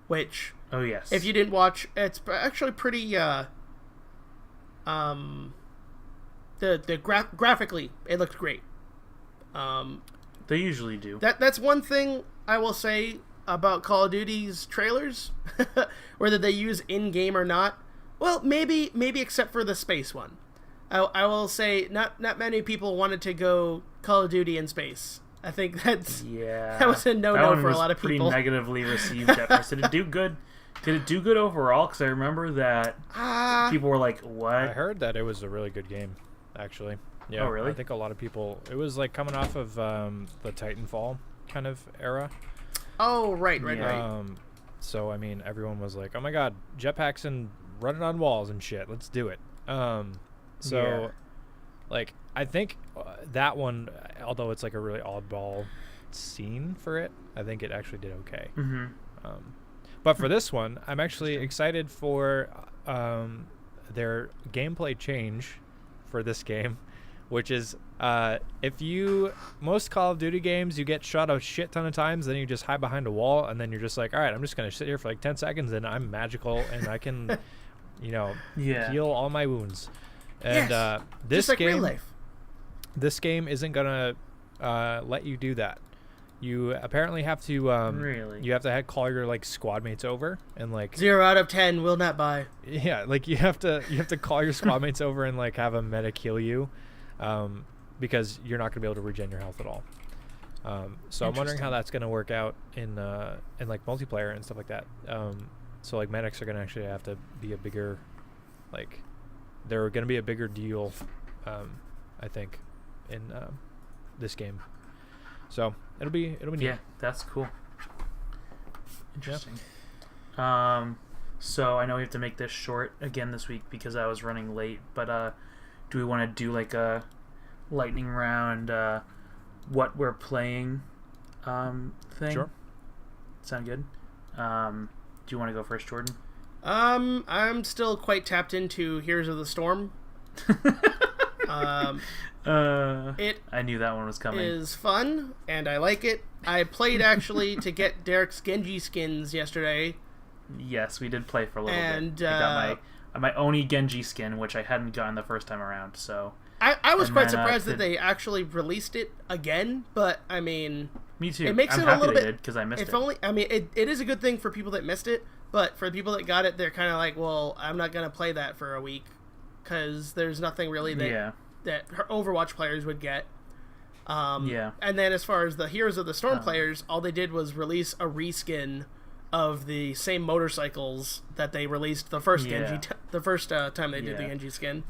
which if you didn't watch, it's actually pretty graphically it looked great. They usually do. That's one thing I will say about Call of Duty's trailers, whether they use in-game or not. Well, maybe except for the space one. I will say not many people wanted to go Call of Duty in space. I think that was a no-no for a lot of people. Pretty negatively received at first. Did it do good? Did it do good overall? Because I remember that people were like, "What?" I heard that it was a really good game, actually. Yeah, oh, really? I think a lot of people... It was like coming off of the Titanfall kind of era. Oh, right. So, I mean, everyone was like, oh my god, jetpacks and running on walls and shit. Let's do it. Like, I think that one, although it's like a really oddball scene for it, I think it actually did okay. But for this one, I'm actually excited for their gameplay change for this game, which is most Call of Duty games, you get shot a shit ton of times, then you just hide behind a wall, and then you're just like, all right, I'm just going to sit here for like 10 seconds, and I'm magical, and I can, heal all my wounds. And this just like game, real life. This game isn't going to let you do that. You apparently have to you have to call your like squad mates over and like 0 out of 10 will not buy. Yeah, like you have to call your squad mates over and like have a medic heal you, because you're not gonna be able to regen your health at all. So I'm wondering how that's going to work out in like multiplayer and stuff like that. So like medics are going to actually have to be a bigger, like, they're going to be a bigger deal, I think, in this game. So it'll be neat. Yeah, that's cool. Interesting. Yeah. So I know we have to make this short again this week because I was running late, but do we want to do like a lightning round what we're playing thing? Sure. Sound good? Do you want to go first, Jordan? I'm still quite tapped into Heroes of the Storm. I knew that one was coming. It is fun, and I like it. I played actually to get Derek's Genji skins yesterday. Yes, we did play for a little bit. I got my Oni Genji skin, which I hadn't gotten the first time around, so... I was quite surprised that they actually released it again, but, I mean... Me too. It makes I'm it happy a little they bit... did, because I missed it. Only, I mean, it is a good thing for people that missed it, but for the people that got it, they're kind of like, well, I'm not going to play that for a week, because there's nothing really that Overwatch players would get. And then as far as the Heroes of the Storm players, all they did was release a reskin of the same motorcycles that they released the first Genji time they did the Genji skin.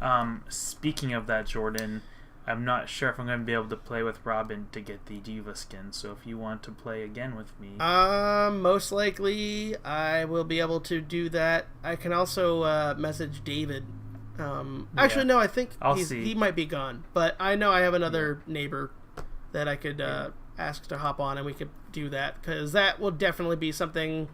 Speaking of that, Jordan, I'm not sure if I'm going to be able to play with Robin to get the Diva skin, so if you want to play again with me... most likely I will be able to do that. I can also message David. Actually, no, I think he might be gone, but I know I have another neighbor that I could ask to hop on, and we could do that, because that will definitely be something...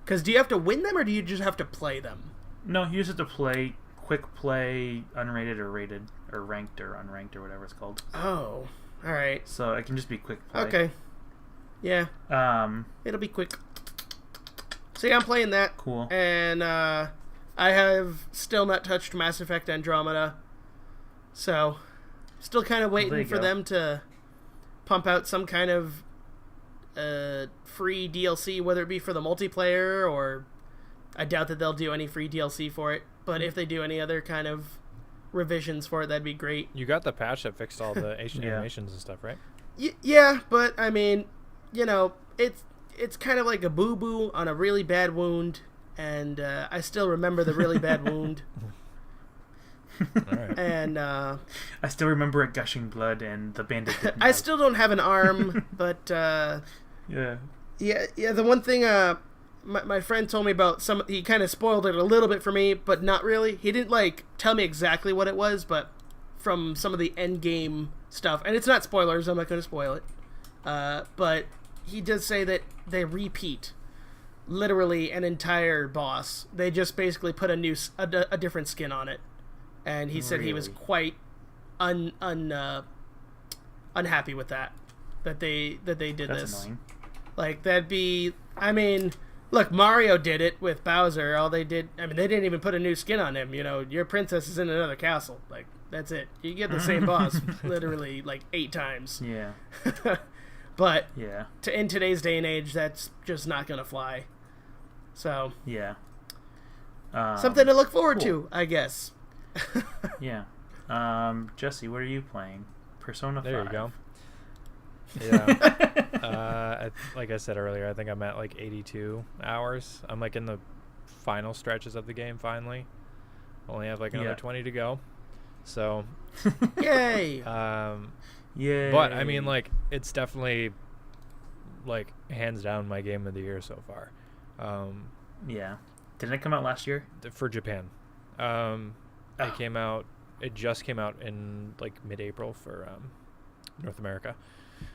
Because do you have to win them, or do you just have to play them? No, you just have to play quick play, unrated or rated, or ranked or unranked, or whatever it's called. Oh, alright. So it can just be quick play. Okay. Yeah. It'll be quick. So yeah, I'm playing that. Cool. And I have still not touched Mass Effect Andromeda, so still kind of waiting for them to pump out some kind of free DLC, whether it be for the multiplayer, or I doubt that they'll do any free DLC for it, but if they do any other kind of revisions for it, that'd be great. You got the patch that fixed all the animations and stuff, right? Yeah, but I mean, you know, it's kind of like a boo-boo on a really bad wound, and I still remember the really bad wound. Right. And I still remember it gushing blood and the bandit didn't I still don't have an arm, but yeah, the one thing my friend told me about, he kind of spoiled it a little bit for me, but not really. He didn't like tell me exactly what it was, but from some of the end game stuff, and it's not spoilers, I'm not going to spoil it, but he does say that they repeat literally an entire boss. They just basically put a different skin on it. And he said he was quite unhappy with that they did That's this. annoying. Like, that'd be... I mean, look, Mario did it with Bowser. All they did... I mean, they didn't even put a new skin on him. You know, your princess is in another castle. Like, that's it. You get the same boss literally, like, 8 times. Yeah. But yeah, in today's day and age, that's just not going to fly. So... yeah. something to look forward to, I guess. Yeah. Jesse, what are you playing? Persona 5. There you go. Yeah. Like I said earlier, I think I'm at like 82 hours. I'm like in the final stretches of the game finally. Only have like another 20 to go. So yay. Yay. But I mean, like, it's definitely like hands down my game of the year so far. Yeah. Didn't it come out last year? For Japan. It just came out in like mid-April for North America.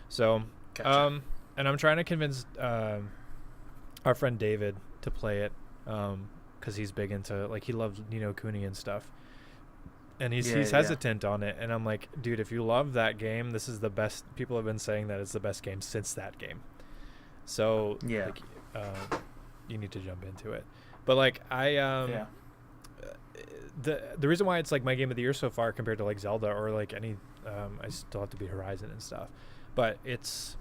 So, gotcha. And I'm trying to convince our friend David to play it because he's big into, like, he loves Ni no Kuni and stuff. And he's hesitant on it. And I'm like, dude, if you love that game, this is the best. People have been saying that it's the best game since that game. So, like, you need to jump into it. But, like, the reason why it's like my game of the year so far compared to like Zelda or like any I still have to beat Horizon and stuff, but it's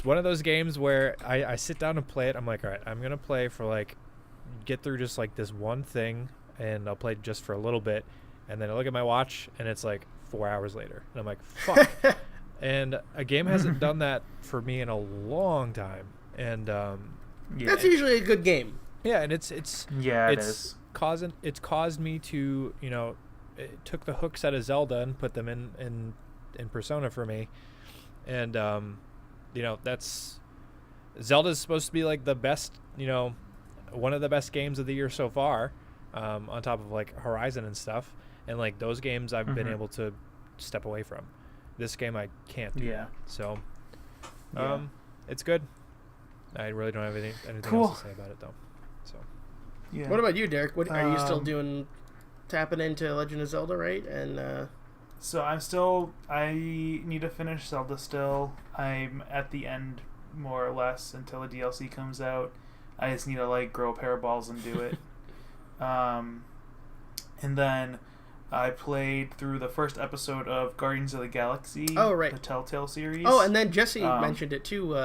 one of those games where I sit down and play it. I'm like, all right, I'm gonna play for like get through just like this one thing, and I'll play just for a little bit, and then I look at my watch and it's like 4 hours later, and I'm like, fuck. And a game hasn't done that for me in a long time. And that's usually a good game. Yeah, and it's it's caused me to, it took the hooks out of Zelda and put them in Persona for me. And that's Zelda's supposed to be like the best, one of the best games of the year so far, on top of like Horizon and stuff. And like those games I've been able to step away from. This game I can't do. Yeah. So it's good. I really don't have anything cool. else to say about it though. So yeah. What about you, Derek? What are you still tapping into Legend of Zelda, right? And so I need to finish Zelda still. I'm at the end more or less until the DLC comes out. I just need to grow a pair of balls and do it. And then I played through the first episode of Guardians of the Galaxy. Oh, right. The Telltale series. Oh, and then Jesse mentioned it too,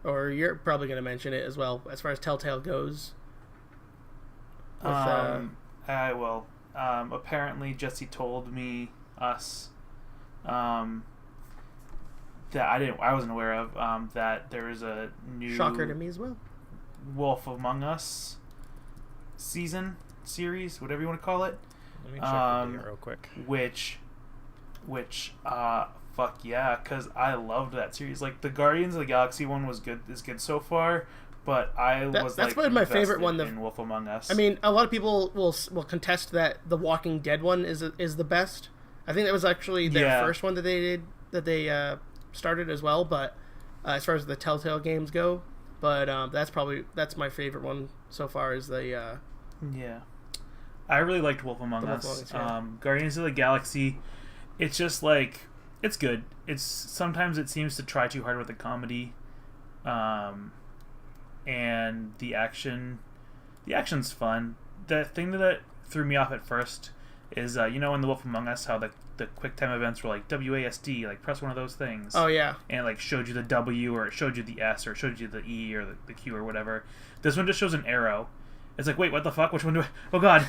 or you're probably going to mention it as well, as far as Telltale goes. I will. Apparently Jesse told us that I wasn't aware of, that there is a new shocker to me as well. Wolf Among Us series, whatever you want to call it. Let me check the date real quick. Which, fuck yeah, because I loved that series. Like the Guardians of the Galaxy one is good so far, but that's been my favorite one. In Wolf Among Us. I mean, a lot of people will contest that the Walking Dead one is the best. I think that was actually their first one that they did started as well. But as far as the Telltale games go, but that's my favorite one so far. Is the I really liked Wolf Among Us. Guardians of the Galaxy, it's just it's good. Sometimes it seems to try too hard with the comedy, and the action's fun. The thing that threw me off at first is in the Wolf Among Us how the quick time events were like WASD, press one of those things. Oh yeah, and it showed you the W or it showed you the S or it showed you the E or the Q or whatever. This one just shows an arrow. It's like, wait, what the fuck? Which one do I... Oh, God.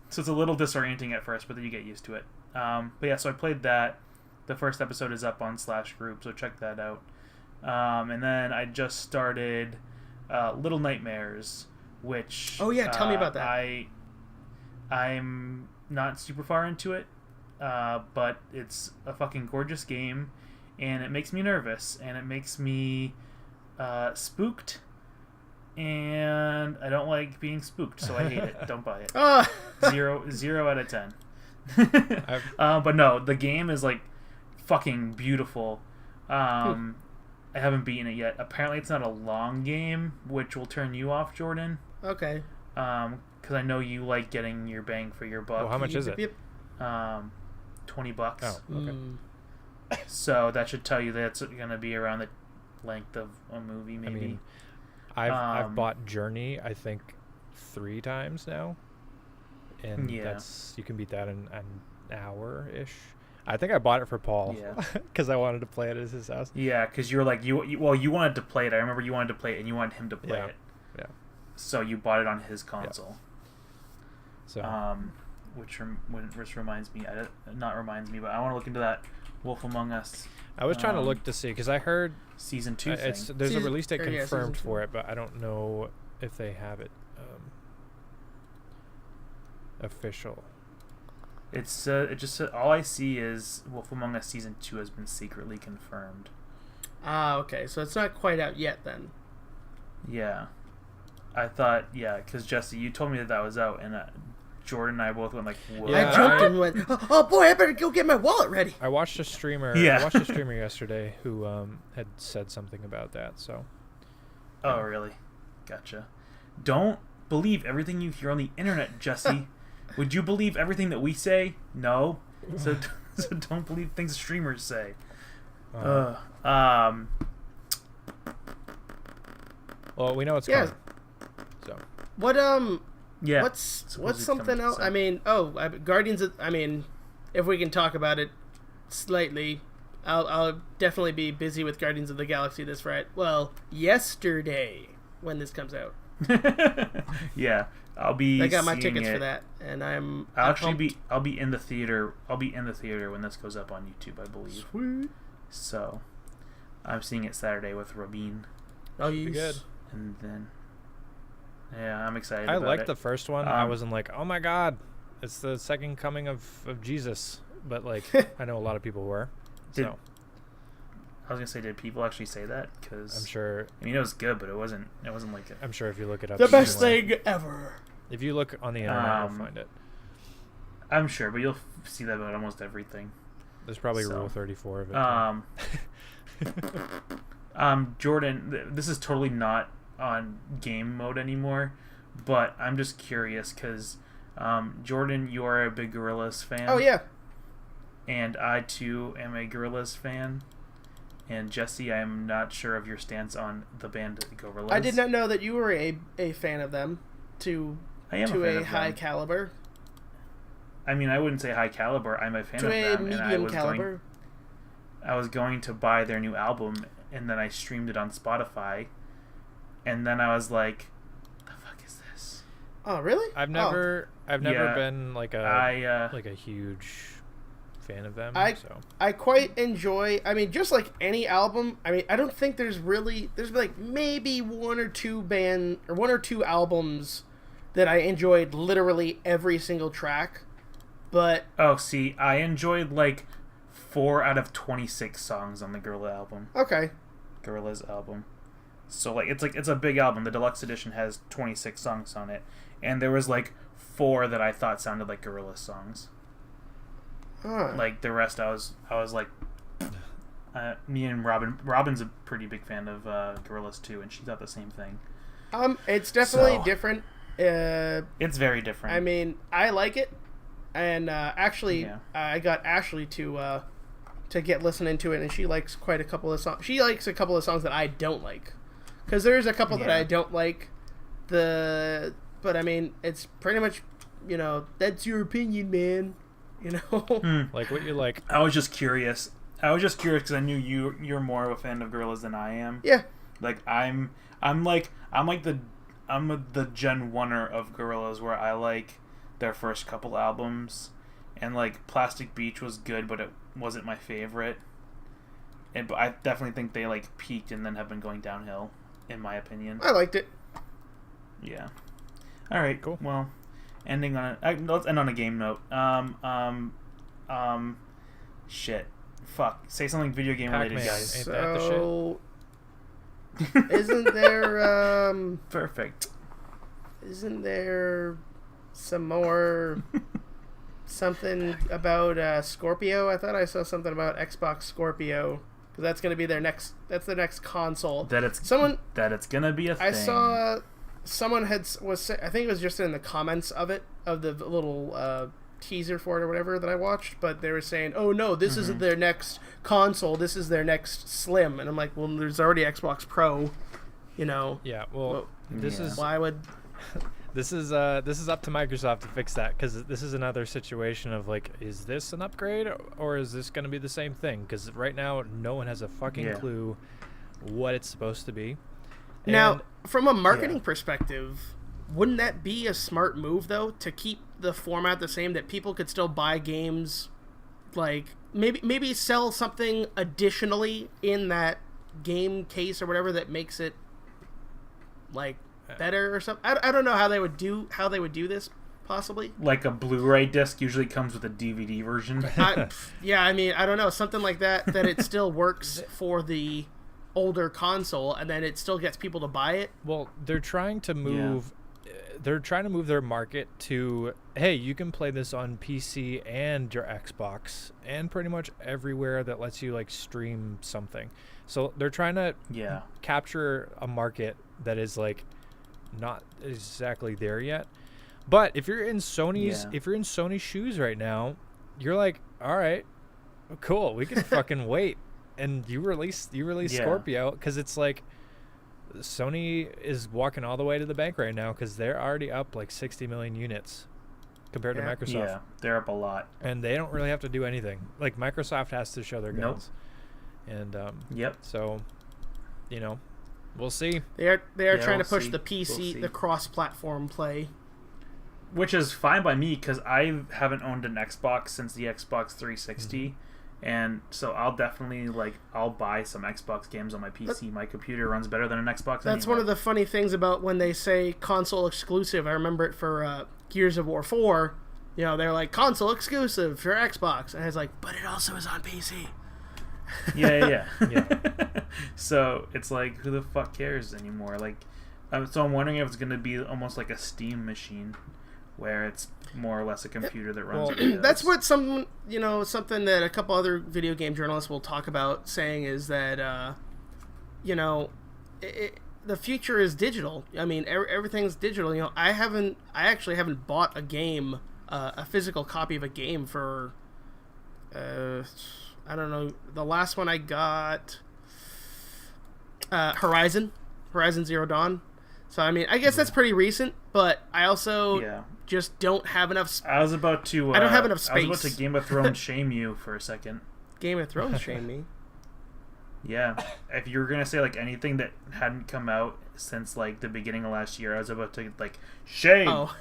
So it's a little disorienting at first, but then you get used to it. But yeah, so I played that. The first episode is up on /group, so check that out. And then I just started Little Nightmares, which... Oh, yeah, tell me about that. I'm not super far into it, but it's a fucking gorgeous game, and it makes me nervous, and it makes me spooked. And I don't like being spooked, so I hate it. Don't buy it. 0 out of 10. But no, the game is fucking beautiful. I haven't beaten it yet. Apparently, it's not a long game, which will turn you off, Jordan. Okay. Because I know you like getting your bang for your buck. Well, how much is it? $20. Oh, okay. So that should tell you that it's going to be around the length of a movie, maybe. I mean, I've bought Journey, I think, 3 times now, and you can beat that in an hour-ish. I think I bought it for Paul, because I wanted to play it at his house. Yeah, because you were you wanted to play it. I remember you wanted to play it, and you wanted him to play it. Yeah. So you bought it on his console. Yeah. So. Which reminds me, but I want to look into that Wolf Among Us. I was trying to look to see, because I heard season 2 there's a release date confirmed for it, but I don't know if they have it official. It just said, all I see is Wolf Among Us season 2 has been secretly confirmed. Okay, so it's not quite out yet then. Yeah, I thought because Jesse, you told me that was out, and Jordan and I both went whoa. Yeah, I jumped and went, oh boy, I better go get my wallet ready. I watched a streamer yesterday who had said something about that, so. Oh, really? Gotcha. Don't believe everything you hear on the internet, Jesse. Would you believe everything that we say? No. So don't believe things streamers say. Well, we know it's coming. So. What Yeah. What's something else? I mean, Guardians of... I mean, if we can talk about it slightly, I'll definitely be busy with Guardians of the Galaxy this Friday. Well, yesterday, when this comes out. Yeah, I'll be. I got my seeing tickets it. for that, and I'll be in the theater. I'll be in the theater when this goes up on YouTube, I believe. Sweet. So, I'm seeing it Saturday with Rabin. Oh, you good. And then, yeah, I'm excited. I about liked it. the first one. I wasn't like, oh my god, it's the second coming of Jesus. But like, I know a lot of people were. So I was gonna say, did people actually say that? Because I'm sure. I mean, it was good, but it wasn't. It wasn't like. I'm sure if you look it up, the best somewhere. thing ever. If you look on the internet, you'll find it. I'm sure, but you'll see that about almost everything. There's probably Rule 34 of it. Jordan, this is totally not on game mode anymore, but I'm just curious because, Jordan, you are a big Gorillaz fan. Oh yeah. And I too am a Gorillaz fan. And Jesse, I am not sure of your stance on the band Gorillaz. I did not know that you were a fan of them I am to a fan a of high them. caliber. I mean, I wouldn't say high caliber. I'm a fan To of a them, and medium caliber. I was going to buy their new album, and then I streamed it on Spotify, and then I was like, "The fuck is this?" Oh really? I've never Yeah, been like a huge fan of them. I quite enjoy. I mean, just like any album. I mean, I don't think there's like maybe one or two albums that I enjoyed literally every single track. But See, I enjoyed like 4 out of 26 songs on the okay, Gorillaz album. So it's a big album. The deluxe edition has 26 songs on it, and there was like 4 that I thought sounded like Gorillaz songs. huh. Like the rest, I was like, me and Robin's a pretty big fan of Gorillaz too, and she thought the same thing. It's definitely different. It's very different. I mean, I like it, and actually, I got Ashley to get listening to it, and she likes quite a couple of songs. She likes a couple of songs that I don't like, because there's a couple that I don't like. But I mean, it's pretty much, that's your opinion, man. Like what you like. I was just curious because I knew you're more of a fan of Gorillaz than I am. Yeah. Like I'm the Gen 1er of Gorillaz, where I like their first couple albums, and like Plastic Beach was good, but it wasn't my favorite. But I definitely think they like peaked and then have been going downhill, in my opinion. I liked it. Yeah. All right. Cool. Well, let's end on a game note. Shit. Fuck. Say something video game related, Pac-Man. guys. Ain't that the shit? So, isn't there Perfect. Isn't there some more something about Scorpio? I thought I saw something about Xbox Scorpio, because that's going to be that's the next console. That it's gonna be a thing. I saw someone I think it was just in the comments of the little teaser for it or whatever that I watched, but they were saying, "Oh no, this isn't their next console. This is their next Slim." And I'm like, "Well, there's already Xbox Pro, Yeah. Well, why would this is up to Microsoft to fix that, because this is another situation of like, is this an upgrade or is this going to be the same thing? Because right now, no one has a fucking clue what it's supposed to be. Now, from a marketing perspective, wouldn't that be a smart move, though, to keep the format the same, that people could still buy games, like maybe sell something additionally in that game case or whatever that makes it like better or something? I don't know how they would do this, possibly. Like a Blu-ray disc usually comes with a DVD version. I mean, I don't know, something like that it still works for the older console, and then it still gets people to buy it. Well, they're trying to move their market to, hey, you can play this on PC and your Xbox and pretty much everywhere that lets you like stream something. So they're trying to capture a market that is like not exactly there yet. But if you're in Sony's shoes right now, you're like, all right, cool, we can fucking wait. And you release Scorpio, because it's like Sony is walking all the way to the bank right now, because they're already up like 60 million units compared to Microsoft. Yeah, they're up a lot. And they don't really have to do anything. Like, Microsoft has to show their guns. And so, We'll see. They are trying we'll to push see. the PC, the cross-platform play. Which is fine by me because I haven't owned an Xbox since the Xbox 360. Mm-hmm. And so I'll definitely I'll buy some Xbox games on my PC. My computer runs better than an Xbox. That's one of the funny things about when they say console exclusive. I remember it for Gears of War 4. You know, they're like console exclusive for Xbox, and it's like, but it also is on PC. Yeah. So it's like, who the fuck cares anymore? So I'm wondering if it's going to be almost like a Steam machine, where it's more or less a computer that runs. That's what something that a couple other video game journalists will talk about, saying is that the future is digital. I mean, everything's digital. You know, I actually haven't bought a game, a physical copy of a game for I don't know. The last one I got, Horizon Zero Dawn. So I mean, I guess that's pretty recent, but I also just don't have enough. I was about to. I don't have enough space. I was about to Game of Thrones shame you for a second. Game of Thrones shame me. Yeah, if you were gonna say anything that hadn't come out since the beginning of last year, I was about to shame. Oh.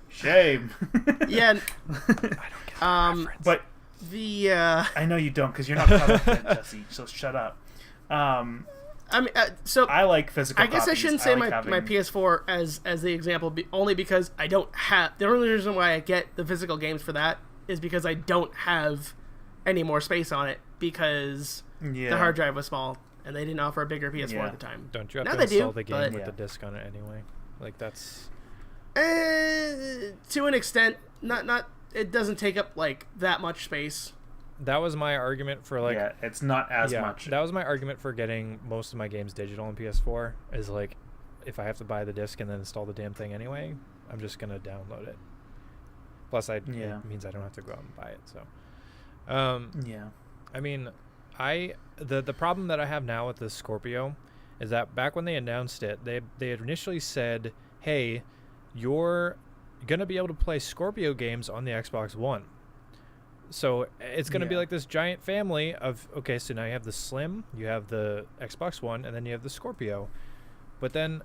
Shame. Yeah. I don't get that reference. But I know you don't because you're not caught up yet, Jesse. So shut up. I mean, so I like physical. I guess copies. I shouldn't say my my PS4 as the example, only because I don't have. The only reason why I get the physical games for that is because I don't have any more space on it, because the hard drive was small and they didn't offer a bigger PS4 at the time. Don't you have now to install do, the game with the disc on it anyway? That's to an extent. Not. It doesn't take up that much space. That was my argument for it's not as much. That was my argument for getting most of my games digital on PS4. Is if I have to buy the disc and then install the damn thing anyway, I'm just gonna download it. Plus, it means I don't have to go out and buy it. So, I mean, the problem that I have now with the Scorpio is that back when they announced it, they had initially said, "Hey, you're gonna be able to play Scorpio games on the Xbox One." So it's going to be like this giant family of, okay, so now you have the Slim, you have the Xbox One, and then you have the Scorpio. But then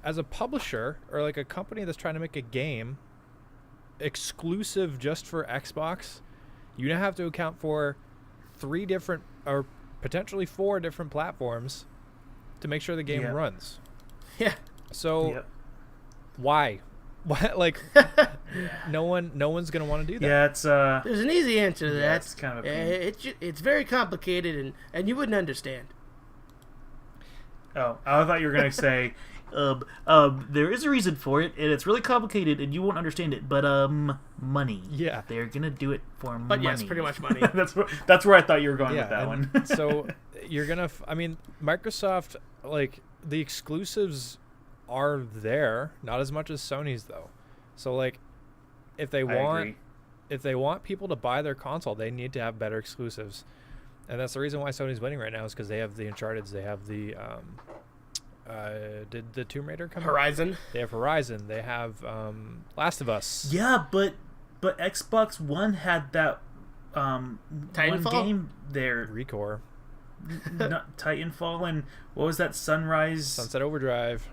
as a publisher or a company that's trying to make a game exclusive just for Xbox, you now have to account for 3 different or potentially 4 different platforms to make sure the game runs. Yeah. So why? What no one's gonna want to do that. Yeah, it's there's an easy answer to that. It's kind of a pain. It's very complicated and you wouldn't understand. Oh, I thought you were gonna say, there is a reason for it, and it's really complicated, and you won't understand it. But money. Yeah, they're gonna do it for money. But yes, pretty much money. that's where I thought you were going with that one. So you're gonna. I mean, Microsoft, the exclusives are there, not as much as Sony's though. So if they want people to buy their console, they need to have better exclusives, and that's the reason why Sony's winning right now, is because they have the Uncharted's, they have the did the Tomb Raider come Horizon out? They have Horizon, they have Last of Us. Yeah, but Xbox One had that Titanfall? one game there, Recore. Not Titanfall, and what was that? Sunset Overdrive.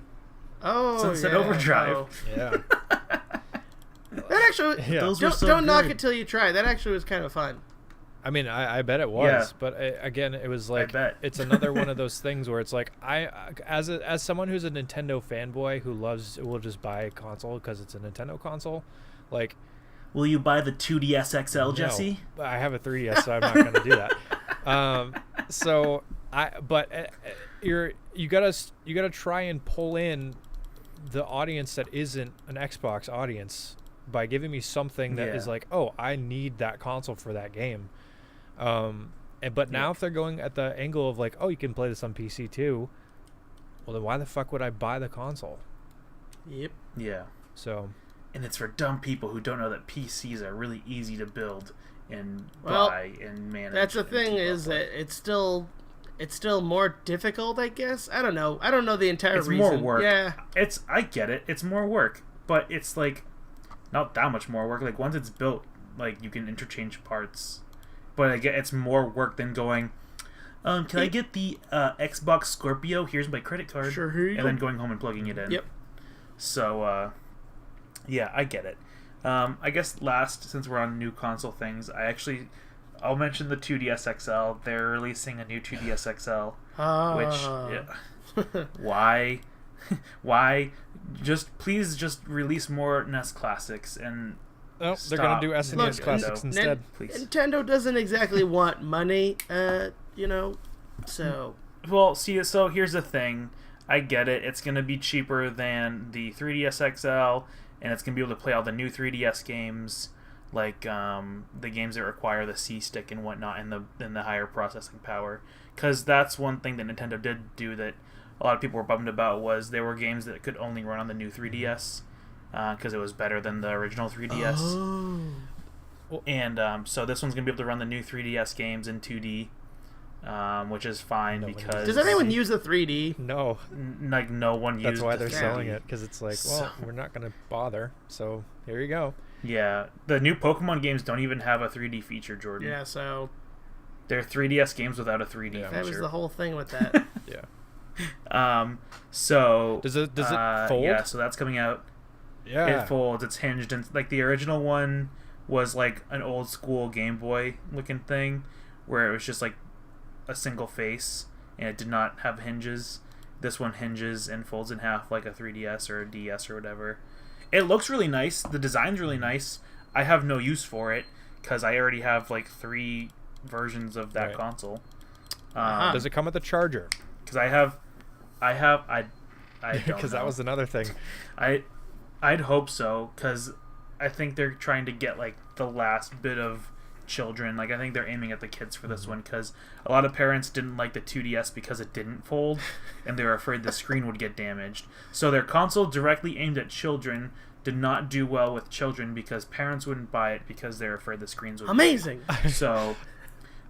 Oh, Sunset Overdrive. Oh. Yeah. That actually, those were so don't good. knock it till you try. That actually was kind of fun. I mean, I bet it was, but again, it was it's another one of those things where it's as someone who's a Nintendo fanboy who will just buy a console because it's a Nintendo console, Will you buy the 2DS XL, Jesse? No, I have a 3DS, so I'm not going to do that. You gotta try and pull in the audience that isn't an Xbox audience by giving me something that is I need that console for that game. But now if they're going at the angle of you can play this on PC too, well then why the fuck would I buy the console? Yep. Yeah. So. And it's for dumb people who don't know that PCs are really easy to build and buy and manage. That's the thing, is that it's still more difficult, I guess. I don't know the entire reason. It's more work. Yeah. I get it. It's more work, but it's not that much more work. Once it's built, you can interchange parts. But again, it's more work than going, can I get the Xbox Scorpio? Here's my credit card. Sure, here you go. And then going home and plugging it in. Yep. So, yeah, I get it. I guess last, since we're on new console things, I'll mention the 2DS XL. They're releasing a new 2DS XL, which, why? Why? Please just release more NES classics and they're going to do SNES classics instead. Please. Nintendo doesn't exactly want money, so... Well, see, so here's the thing. I get it. It's going to be cheaper than the 3DS XL, and it's going to be able to play all the new 3DS games, like the games that require the C-Stick and whatnot, and the higher processing power. Because that's one thing that Nintendo did do that a lot of people were bummed about, was there were games that could only run on the new 3DS, because it was better than the original 3DS. Oh. And so this one's going to be able to run the new 3DS games in 2D. Which is fine because... Does anyone use the 3D? No. Like, no one uses. That's why they're selling it, because it's like, well, we're not going to bother, so here you go. Yeah. The new Pokemon games don't even have a 3D feature, Jordan. Yeah, so... They're 3DS games without a 3D feature. That was the whole thing with that. Yeah. So... Does it fold? Yeah, so that's coming out. Yeah. It folds. It's hinged. And, like, the original one was, like, an old-school Game Boy-looking thing, where it was just, like, a single face, and it did not have hinges. This one hinges and folds in half like a 3DS or a DS or whatever. It looks really nice. The design's really nice. I have no use for it because I already have like 3 versions of that console. Does it come with a charger? Because I don't because that was another thing. I'd hope so, because I think they're trying to get like the last bit of children. Like, I think they're aiming at the kids for this one, because a lot of parents didn't like the 2DS because it didn't fold, and they were afraid the screen would get damaged. So their console directly aimed at children did not do well with children because parents wouldn't buy it because they're afraid the screens would Amazing. So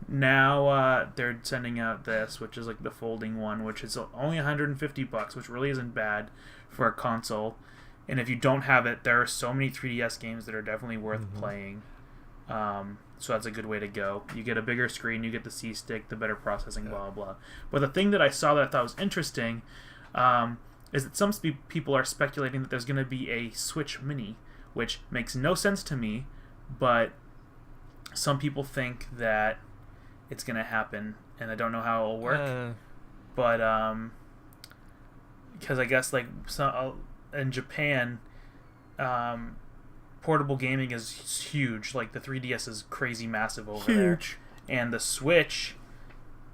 now they're sending out this, which is like the folding one, which is only $150, which really isn't bad for a console. And if you don't have it, there are so many 3DS games that are definitely worth playing. So that's a good way to go. You get a bigger screen, you get the C-Stick, the better processing, blah, blah. But the thing that I saw that I thought was interesting is that some people are speculating that there's going to be a Switch Mini, which makes no sense to me, but some people think that it's going to happen, and I don't know how it'll work. But, because I guess, like, in Japan... portable gaming is huge. Like, the 3DS is crazy massive over there. And the Switch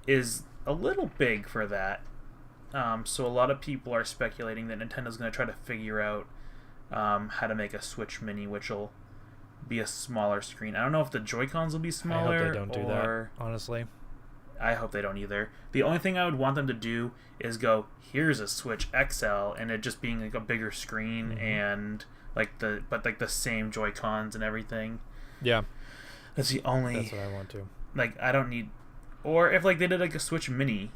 is a little big for that. So a lot of people are speculating that Nintendo's going to try to figure out how to make a Switch Mini, which will be a smaller screen. I don't know if the Joy-Cons will be smaller. I hope they don't do that, honestly. I hope they don't either. The only thing I would want them to do is go, here's a Switch XL, and it just being like a bigger screen and... Like the same Joy-Cons and everything. Yeah. That's what I want to. Like, I don't need... Or if, like, they did, like, a Switch Mini,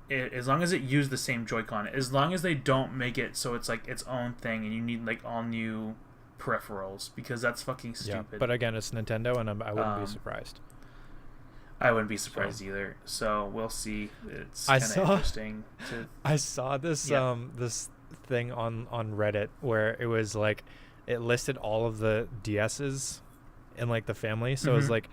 as long as it used the same Joy-Con, as long as they don't make it so it's, like, its own thing and you need, like, all new peripherals, because that's fucking stupid. Yeah, but again, it's Nintendo, and I wouldn't be surprised. I wouldn't be surprised either. So, we'll see. It's kind of interesting. I saw this, this thing on Reddit where it was like it listed all of the DS's in like the family, so it was like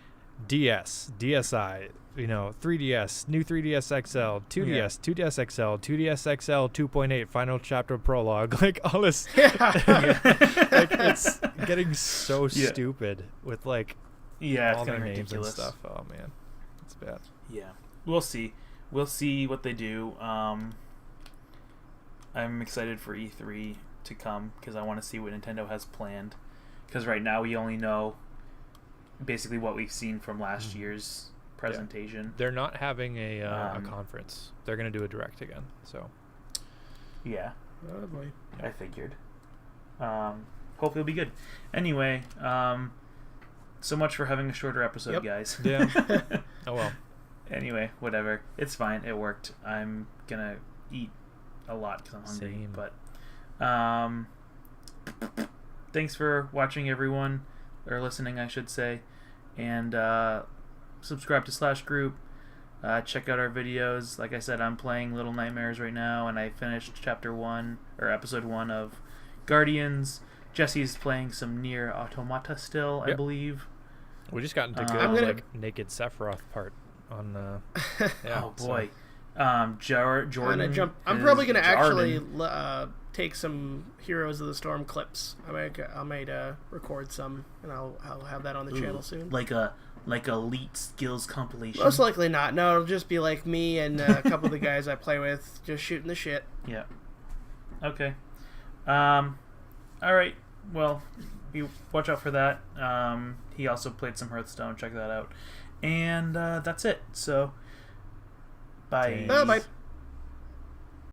DS, DSi, 3DS, new 3DS XL, 2DS, 2DS XL, 2DS XL 2.8 final chapter prologue, like all this. Like, it's getting so stupid with like all their names ridiculous. And stuff. Oh man, it's bad. Yeah, we'll see what they do. I'm excited for E3 to come because I want to see what Nintendo has planned. Because right now we only know basically what we've seen from last year's presentation. Yeah. They're not having a conference. They're going to do a direct again. So. Yeah. Oh boy. I figured. Hopefully it'll be good. Anyway, so much for having a shorter episode, guys. Yeah. Oh well. Anyway, whatever. It's fine. It worked. I'm going to eat a lot because I'm hungry. Same. But thanks for watching, everyone, or listening, I should say, and subscribe to slashGROUP. Check out our videos. Like I said, I'm playing Little Nightmares right now, and I finished episode 1 of Guardians. Jesse's playing some Nier Automata still, I believe. We just got into good naked Sephiroth part on. Oh boy, Jordan. I'm probably gonna actually take some Heroes of the Storm clips. I might record some, and I'll have that on the channel soon. Like elite skills compilation. Most likely not. No, it'll just be like me and a couple of the guys I play with just shooting the shit. Yeah. Okay. All right. Well, you watch out for that. He also played some Hearthstone. Check that out. And that's it. So, bye. Bye.